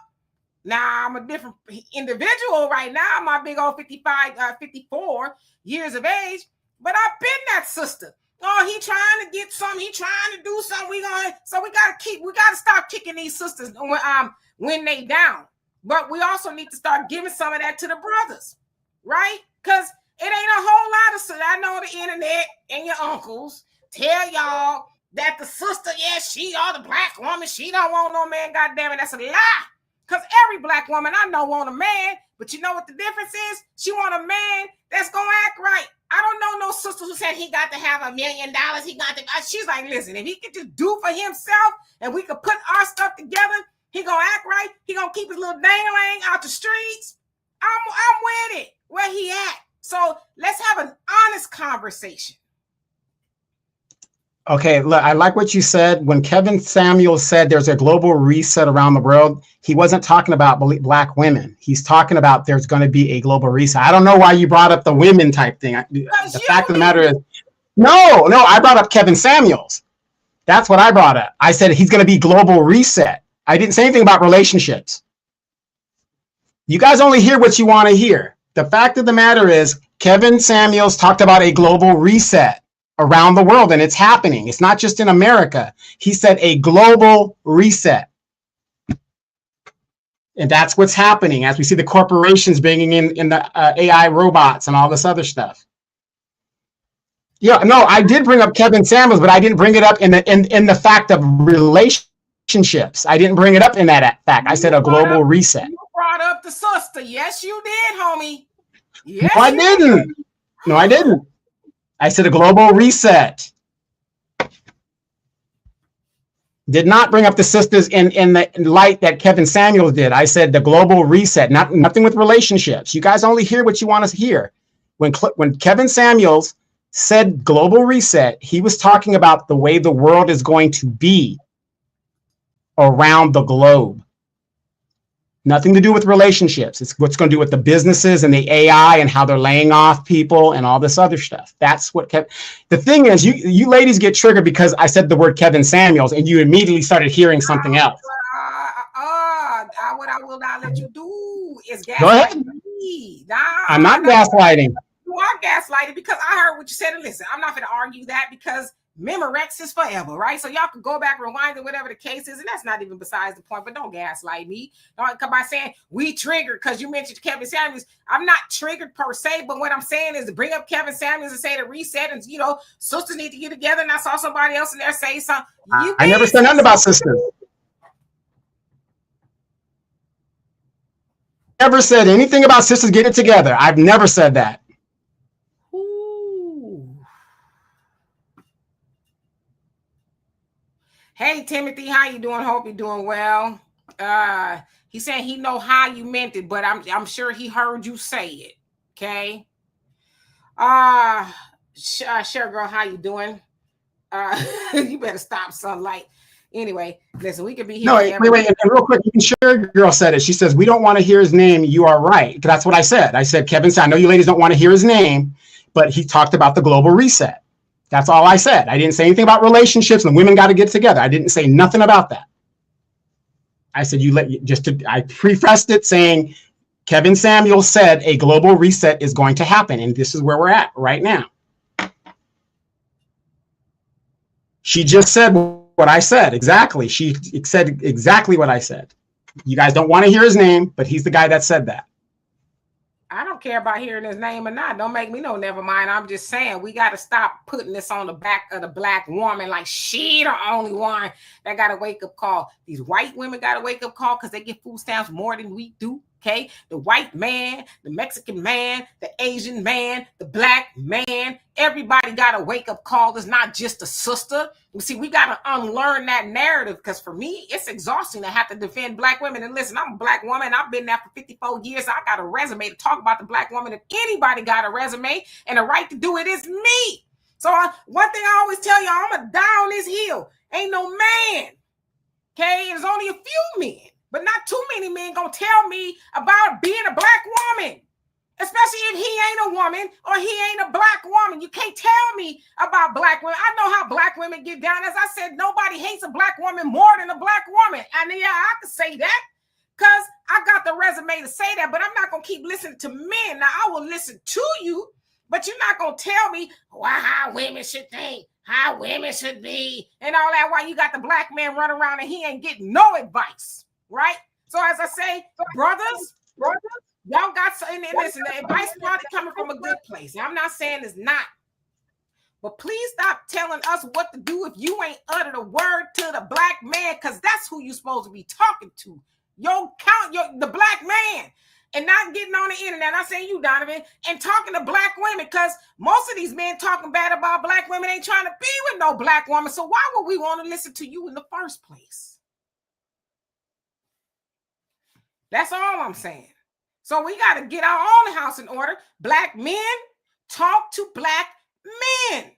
Now I'm a different individual right now. I'm my big old 54 years of age, but I've been that sister. Oh, he trying to get something. He trying to do something. We gotta stop kicking these sisters when they down. But we also need to start giving some of that to the brothers, right? Because it ain't a whole lot of stuff. I know the internet and your uncles tell y'all that the sister, she are the black woman. She don't want no man. God damn it, that's a lie. Because every black woman I know want a man, but you know what the difference is? She want a man that's gonna act right. I don't know no sister who said he got to have $1 million. He got to. She's like, listen, if he could just do for himself, and we could put our stuff together, he gonna act right. He gonna keep his little dang-lang out the streets. I'm with it. Where he at? So let's have an honest conversation. Okay, look, I like what you said. When Kevin Samuels said there's a global reset around the world, he wasn't talking about black women. He's talking about there's going to be a global reset. I don't know why you brought up the women type thing. The fact of the matter is, no, I brought up Kevin Samuels. That's what I brought up. I said he's going to be global reset. I didn't say anything about relationships. You guys only hear what you want to hear. The fact of the matter is, Kevin Samuels talked about a global reset around the world, and it's happening. It's not just in America. He said a global reset. And that's what's happening as we see the corporations bringing in the AI robots and all this other stuff. Yeah, no, I did bring up Kevin Samuels, but I didn't bring it up in the fact of relationships. I didn't bring it up in that fact. I said a global reset. You brought up the sister. Yes, you did, homie. Yes, no, I didn't. No, I didn't. I said a global reset. Did not bring up the sisters in the light that Kevin Samuels did. I said the global reset, nothing with relationships. You guys only hear what you want to hear. When Kevin Samuels said global reset, he was talking about the way the world is going to be around the globe. Nothing to do with relationships. It's what's going to do with the businesses and the AI and how they're laying off people and all this other stuff. That's what the thing is, you ladies get triggered because I said the word Kevin Samuels and you immediately started hearing something else. What I will not let you do is gaslight. Go ahead. Me. I'm not gaslighting. You are gaslighting because I heard what you said. And listen, I'm not going to argue that because Memorex is forever, right? So y'all can go back, rewind it, whatever the case is, and that's not even besides the point. But don't gaslight me. Don't come by saying we triggered because you mentioned Kevin Samuels. I'm not triggered per se, but what I'm saying is to bring up Kevin Samuels and say to reset, and sisters need to get together. And I saw somebody else in there say something. I never said nothing about sisters. Never said anything about sisters getting together. I've never said that. Hey, Timothy, how you doing? Hope you're doing well. He said he know how you meant it, but I'm sure he heard you say it. Okay. Sure, girl, how you doing? You better stop sunlight. Anyway, listen, we could be here. No, wait, and real quick, even Sure Girl said it. She says, we don't want to hear his name. You are right. That's what I said. I said, Kevin said, I know you ladies don't want to hear his name, but he talked about the global reset. That's all I said. I didn't say anything about relationships and women got to get together. I didn't say nothing about that. I said, I prefaced it saying, Kevin Samuels said a global reset is going to happen. And this is where we're at right now. She just said what I said. Exactly. She said exactly what I said. You guys don't want to hear his name, but he's the guy that said that. I don't care about hearing his name or not. Don't make me know, never mind. I'm just saying we got to stop putting this on the back of the black woman like she the only one that got a wake-up call. These white women got a wake-up call because they get food stamps more than we do. Okay, the white man, the Mexican man, the Asian man, the black man, everybody got a wake-up call. It's not just a sister. You see, we got to unlearn that narrative, because for me, it's exhausting to have to defend black women. And listen, I'm a black woman. I've been there for 54 years. I got a resume to talk about the black woman. If anybody got a resume and a right to do it, it's me. So one thing I always tell y'all, I'm going to die on this hill. Ain't no man. Okay, there's only a few men. But not too many men gonna tell me about being a black woman, especially if he ain't a woman or he ain't a black woman. You can't tell me about black women. I know how black women get down. As I said, nobody hates a black woman more than a black woman. And yeah, I can say that because I got the resume to say that, but I'm not gonna keep listening to men. Now, I will listen to you, but you're not gonna tell me how women should think, how women should be, and all that, while you got the black man running around and he ain't getting no advice. Right? So as I say, brothers, y'all got something. And listen, the advice probably coming from a good place. And I'm not saying it's not. But please stop telling us what to do if you ain't uttered a word to the black man, because that's who you're supposed to be talking to. The black man. And not getting on the internet, not saying you, Donovan, and talking to black women, because most of these men talking bad about black women ain't trying to be with no black woman. So why would we want to listen to you in the first place? That's all I'm saying. So we got to get our own house in order. Black men, talk to black men.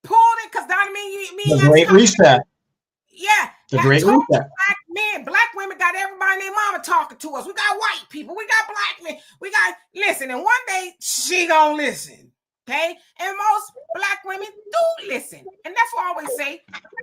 Pull it, because Donovan, the Great Reset. Yeah. The Great Reset. Black men, black women got everybody and their mama talking to us. We got white people. We got black men. We got, listen, and one day she gonna listen. Okay? And most black women do listen. And that's what I always say.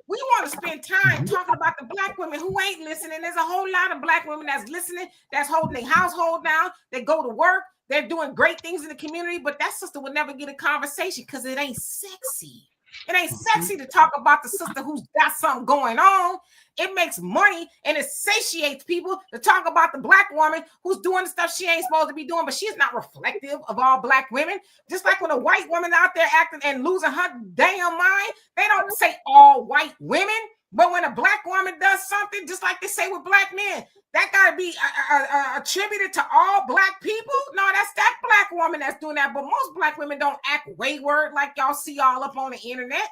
We want to spend time talking about the black women who ain't listening. There's a whole lot of black women that's listening, that's holding their household down. They go to work. They're doing great things in the community, but that sister would never get a conversation because it ain't sexy. It ain't sexy to talk about the sister who's got something going on. It makes money and it satiates people to talk about the black woman who's doing the stuff she ain't supposed to be doing, but she's not reflective of all black women. Just like when a white woman out there acting and losing her damn mind, they don't say all white women, but when a black woman does something, just like they say with black men, that got to be attributed to all black people. No, that's that black woman that's doing that. But most black women don't act wayward like y'all see all up on the internet.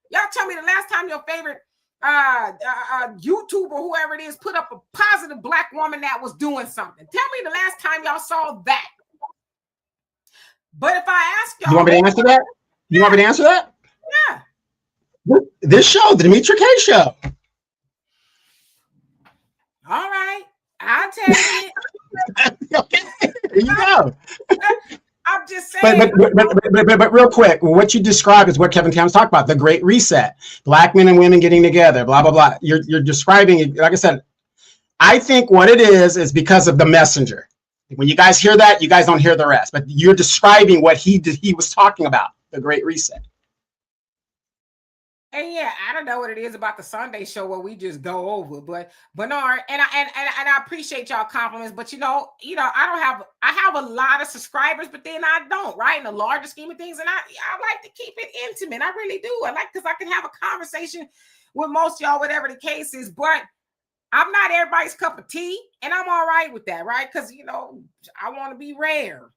Y'all tell me the last time your favorite YouTuber, whoever it is, put up a positive black woman that was doing something. Tell me the last time y'all saw that. But if I ask y'all, you want me to answer that? You want me to answer that? Yeah. This show, the Demetra K Show. All right, I'll tell you. Okay, there you go. I'm just saying. But real quick, what you described is what Kevin Towns talked about, the Great Reset. Black men and women getting together, blah, blah, blah. You're describing it, like I said, I think what it is because of the messenger. When you guys hear that, you guys don't hear the rest. But you're describing what he was talking about, the Great Reset. And yeah, I don't know what it is about the Sunday show where we just go over, but Bernard, and I appreciate y'all compliments, but I have a lot of subscribers, but then I don't, right? In the larger scheme of things, and I like to keep it intimate. I really do. I like, because I can have a conversation with most y'all, whatever the case is, but I'm not everybody's cup of tea, and I'm all right with that, right? Because I want to be rare.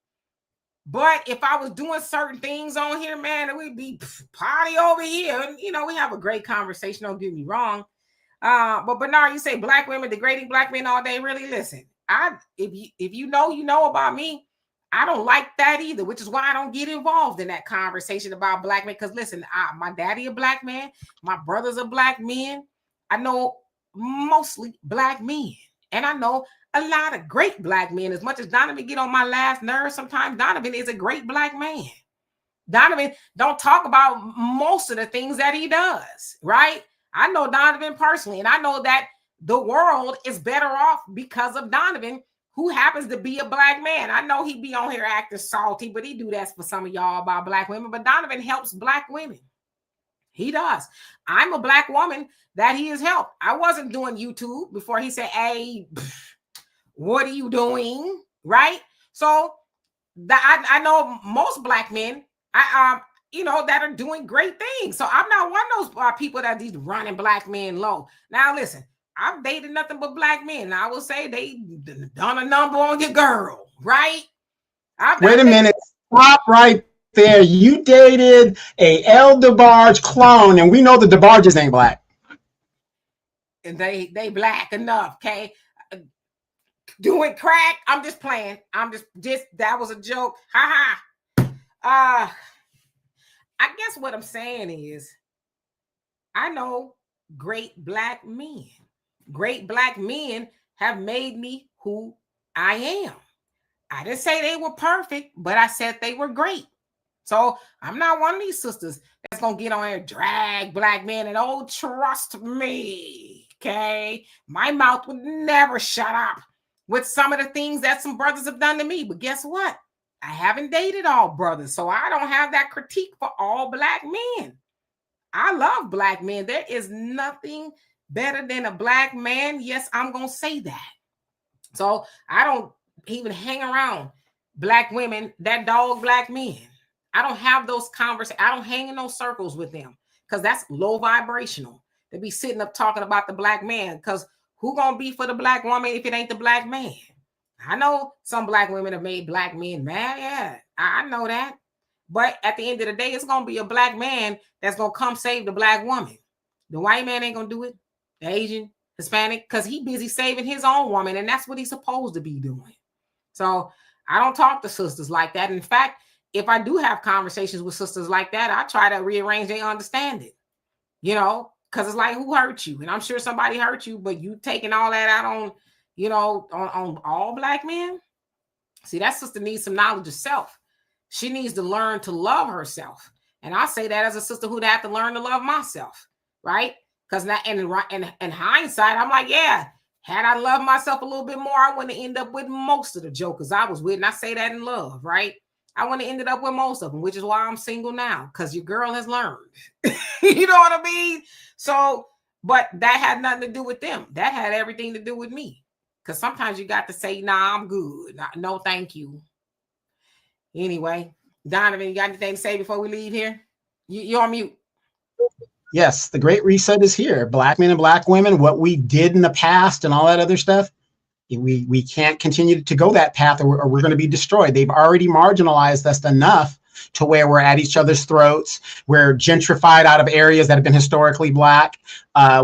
But if I was doing certain things on here, man, it would be party over here. And, we have a great conversation. Don't get me wrong. But Bernard, you say black women degrading black men all day. Really, listen, if you know about me, I don't like that either, which is why I don't get involved in that conversation about black men. Because listen, my daddy a black man. My brothers are black men. I know mostly black men. And I know a lot of great black men. As much as Donovan get on my last nerve, sometimes Donovan is a great black man. Donovan don't talk about most of the things that he does, right? I know Donovan personally, and I know that the world is better off because of Donovan, who happens to be a black man. I know he be on here acting salty, but he do that for some of y'all about black women. But Donovan helps black women. He does. I'm a black woman that he has helped. I wasn't doing YouTube before he said, hey, what are you doing? Right? So I know most black men, that are doing great things. So I'm not one of those people that these running black men low. Now, listen, I've dated nothing but black men. I will say they done a number on your girl, right? Wait a minute. Stop right there. You dated a El DeBarge clone, and we know the DeBarges ain't black. And they black enough, okay? Doing crack. I'm just playing. I'm just that was a joke. Ha ha. I guess what I'm saying is I know great black men. Great black men have made me who I am. I didn't say they were perfect, but I said they were great. So I'm not one of these sisters that's going to get on here, drag black men, and oh, trust me, okay? My mouth would never shut up with some of the things that some brothers have done to me. But guess what? I haven't dated all brothers, so I don't have that critique for all black men. I love black men. There is nothing better than a black man. Yes, I'm going to say that. So I don't even hang around black women that dog black men. I don't have those conversations. I don't hang in those circles with them because that's low vibrational to be sitting up talking about the black man, because who going to be for the black woman if it ain't the black man? I know some black women have made black men mad. Yeah, I know that. But at the end of the day, it's going to be a black man that's going to come save the black woman. The white man ain't going to do it. The Asian, Hispanic, because he busy saving his own woman, and that's what he's supposed to be doing. So I don't talk to sisters like that. In fact, if I do have conversations with sisters like that, I try to rearrange their understanding, you know, because it's like, who hurt you? And I'm sure somebody hurt you, but you taking all that out on, you know, on all black men. See, that sister needs some knowledge of self. She needs to learn to love herself. And I say that as a sister who'd have to learn to love myself, right? Because now, in hindsight, I'm like, yeah, had I loved myself a little bit more, I wouldn't end up with most of the jokers I was with. And I say that in love, right? I wouldn't have ended up with most of them, which is why I'm single now, because your girl has learned. You know what I mean? So, but that had nothing to do with them. That had everything to do with me. Because sometimes you got to say, nah, I'm good. No, thank you. Anyway, Donovan, you got anything to say before we leave here? You're on mute. Yes, the Great Reset is here. Black men and black women, what we did in the past and all that other stuff, we can't continue to go that path, or we're going to be destroyed. They've already marginalized us enough to where we're at each other's throats. We're gentrified out of areas that have been historically black.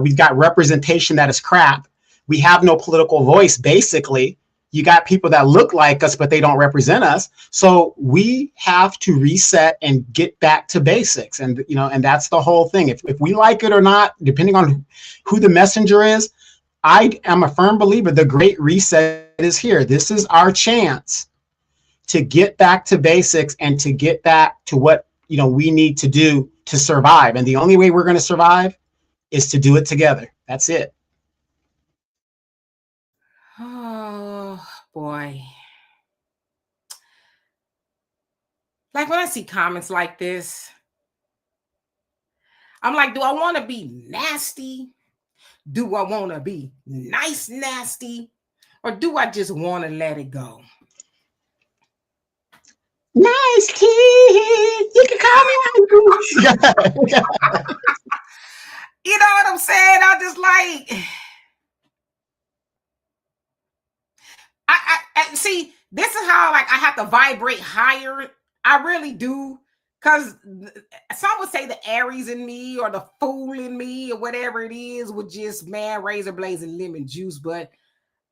We've got representation that is crap. We have no political voice, basically. You got people that look like us, but they don't represent us. So we have to reset and get back to basics. And, you know, and that's the whole thing. If we like it or not, depending on who the messenger is, I am a firm believer the Great Reset is here. This is our chance to get back to basics and to get back to what, you know, we need to do to survive. And the only way we're going to survive is to do it together. That's it. Oh, boy. Like when I see comments like this, I'm like, do I want to be nasty? Do I want to be nice nasty? Or do I just want to let it go? Nice kid. You can call me. You know what I'm saying? I just like... I see, this is how like I have to vibrate higher. I really do. Because some would say the Aries in me or the fool in me or whatever it is would just, man, razor blades and lemon juice. But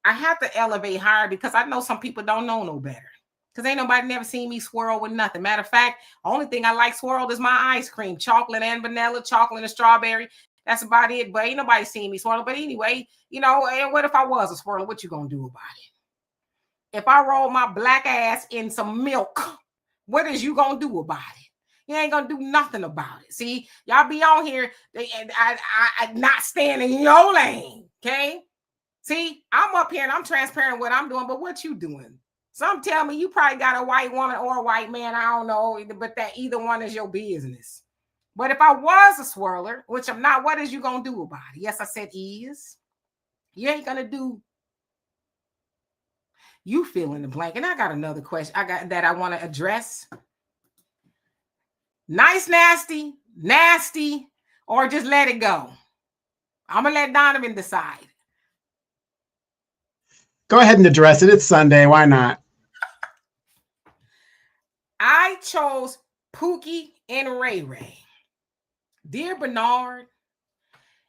I have to elevate higher because I know some people don't know no better. Because ain't nobody never seen me swirl with nothing. Matter of fact, only thing I like swirled is my ice cream. Chocolate and vanilla, chocolate and strawberry. That's about it. But ain't nobody seen me swirl. But anyway, you know, and what if I was a swirler? What you gonna do about it? If I roll my black ass in some milk, what is you gonna do about it? You ain't gonna do nothing about it. See, y'all be on here and I not staying in your lane, okay? See, I'm up here and I'm transparent what I'm doing, but what you doing? Some tell me you probably got a white woman or a white man, I don't know, but that either one is your business. But if I was a swirler, which I'm not, what is you gonna do about it? Yes, I said is. You ain't gonna do. You fill in the blank. And I got another question I want to address. Nice, nasty, or just let it go. I'm going to let Donovan decide. Go ahead and address it. It's Sunday. Why not? I chose Pookie and Ray Ray. Dear Bernard,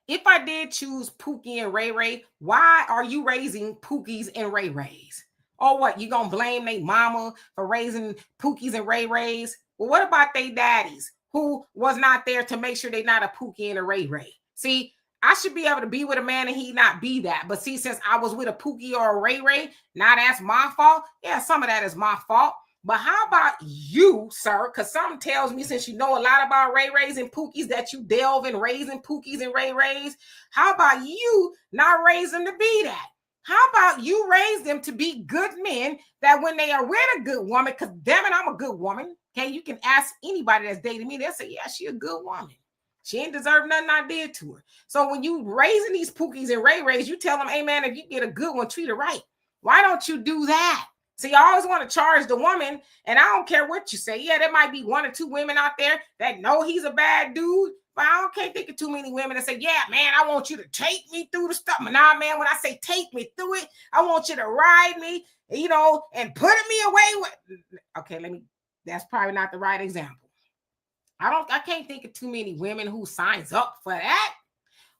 if I did choose Pookie and Ray Ray, why are you raising Pookies and Ray Rays? Or what, you gonna blame their mama for raising Pookies and Ray Rays? Well, what about they daddies who was not there to make sure they not a Pookie and a Ray Ray? See, I should be able to be with a man and he not be that. But see, since I was with a Pookie or a Ray Ray, now that's my fault. Yeah, some of that is my fault. But how about you, sir? Because something tells me, since you know a lot about Ray Rays and Pookies, that you delve in raising Pookies and Ray Rays. How about you not raise them to be that? How about you raise them to be good men that when they are with a good woman, because damn it, I'm a good woman. Okay, you can ask anybody that's dating me, they'll say, yeah, she a good woman. She ain't deserve nothing I did to her. So when you raising these Pookies and Ray Rays, you tell them, hey man, if you get a good one, treat her right. Why don't you do that? See, I always want to charge the woman, and I don't care what you say. Yeah, there might be 1 or 2 women out there that know he's a bad dude, but I can't think of too many women that say, yeah, man, I want you to take me through the stuff. But nah, man, when I say take me through it, I want you to ride me, you know, and put me away with. Okay, that's probably not the right example. I can't think of too many women who signs up for that.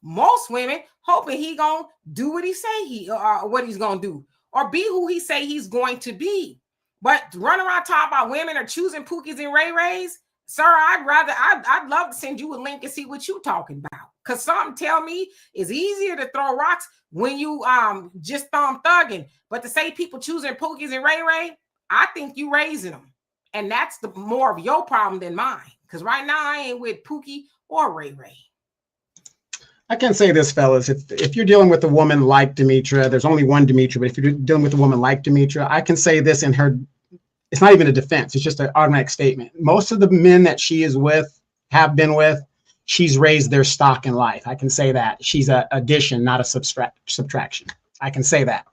Most women hoping he gonna do what he say what he's gonna do, or be who he say he's going to be. But run around talking about women are choosing Pookies and Ray Rays, sir. I'd love to send you a link and see what you talking about. Cause something tell me it's easier to throw rocks when you just thugging. But to say people choosing Pookies and Ray Ray, I think you raising them, and that's the more of your problem than mine. Because right now I ain't with Pookie or Ray Ray. I can say this, fellas. If you're dealing with a woman like Demetra, there's only one Demetra, but if you're dealing with a woman like Demetra, I can say this in her, it's not even a defense. It's just an automatic statement. Most of the men that she is with, have been with, she's raised their stock in life. I can say that. She's an addition, not a subtraction. I can say that.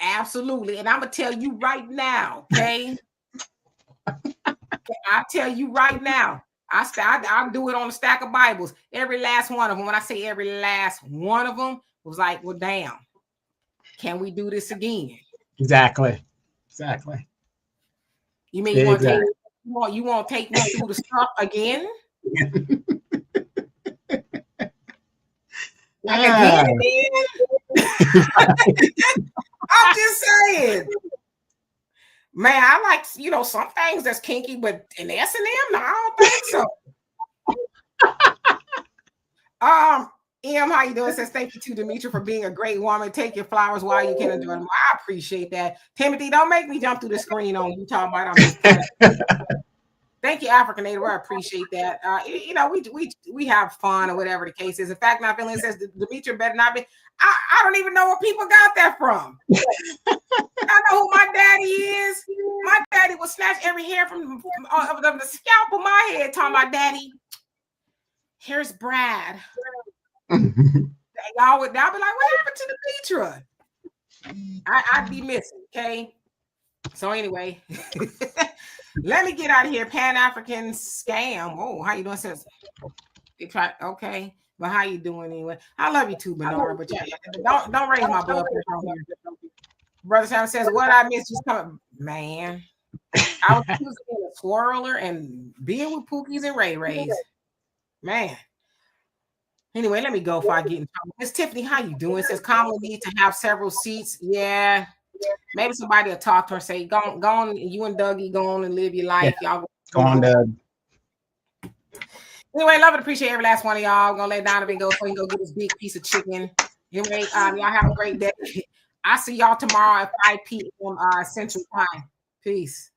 Absolutely. And I'm going to tell you right now, okay? I'll tell you right now. I do it on a stack of Bibles. Every last one of them. When I say every last one of them, was like, well, damn. Can we do this again? Exactly. You mean you want to take me through the stuff again? Again? I'm just saying. Man, I like, some things that's kinky, but in S&M, no, I don't think so. Em, how you doing? It says, thank you to Demetra for being a great woman. Take your flowers while you can enjoy them. I appreciate that. Timothy, don't make me jump through the screen on you talking about Thank you, African Native. I appreciate that. We have fun or whatever the case is. In fact, my feeling says Demetra better not be. I don't even know where people got that from. I know who my daddy is. My daddy would snatch every hair from the scalp of my head. Talking about daddy. Here's Brad. Y'all be like, what happened to Demetra? I'd be missing. Okay. So anyway, let me get out of here. Pan-African scam. Oh, how you doing? Says okay. But how you doing anyway? I love you too, Bernard. But yeah, don't raise my blood pressure on here. Brother Sam says, what I missed just coming. Man, I was choosing a swirler and being with Pookies and Ray Rays. Man. Anyway, let me go before I get in trouble. Miss Tiffany, how you doing? It says Kamala needs to have several seats. Yeah. Maybe somebody will talk to her and say, go on, you and Dougie, go on and live your life. Yeah. Y'all go on, Doug. Anyway, love and appreciate every last one of y'all. I'm gonna let Donovan go so he can go get his big piece of chicken. Anyway, y'all have a great day. I'll see y'all tomorrow at 5 p.m. Central Time. Peace.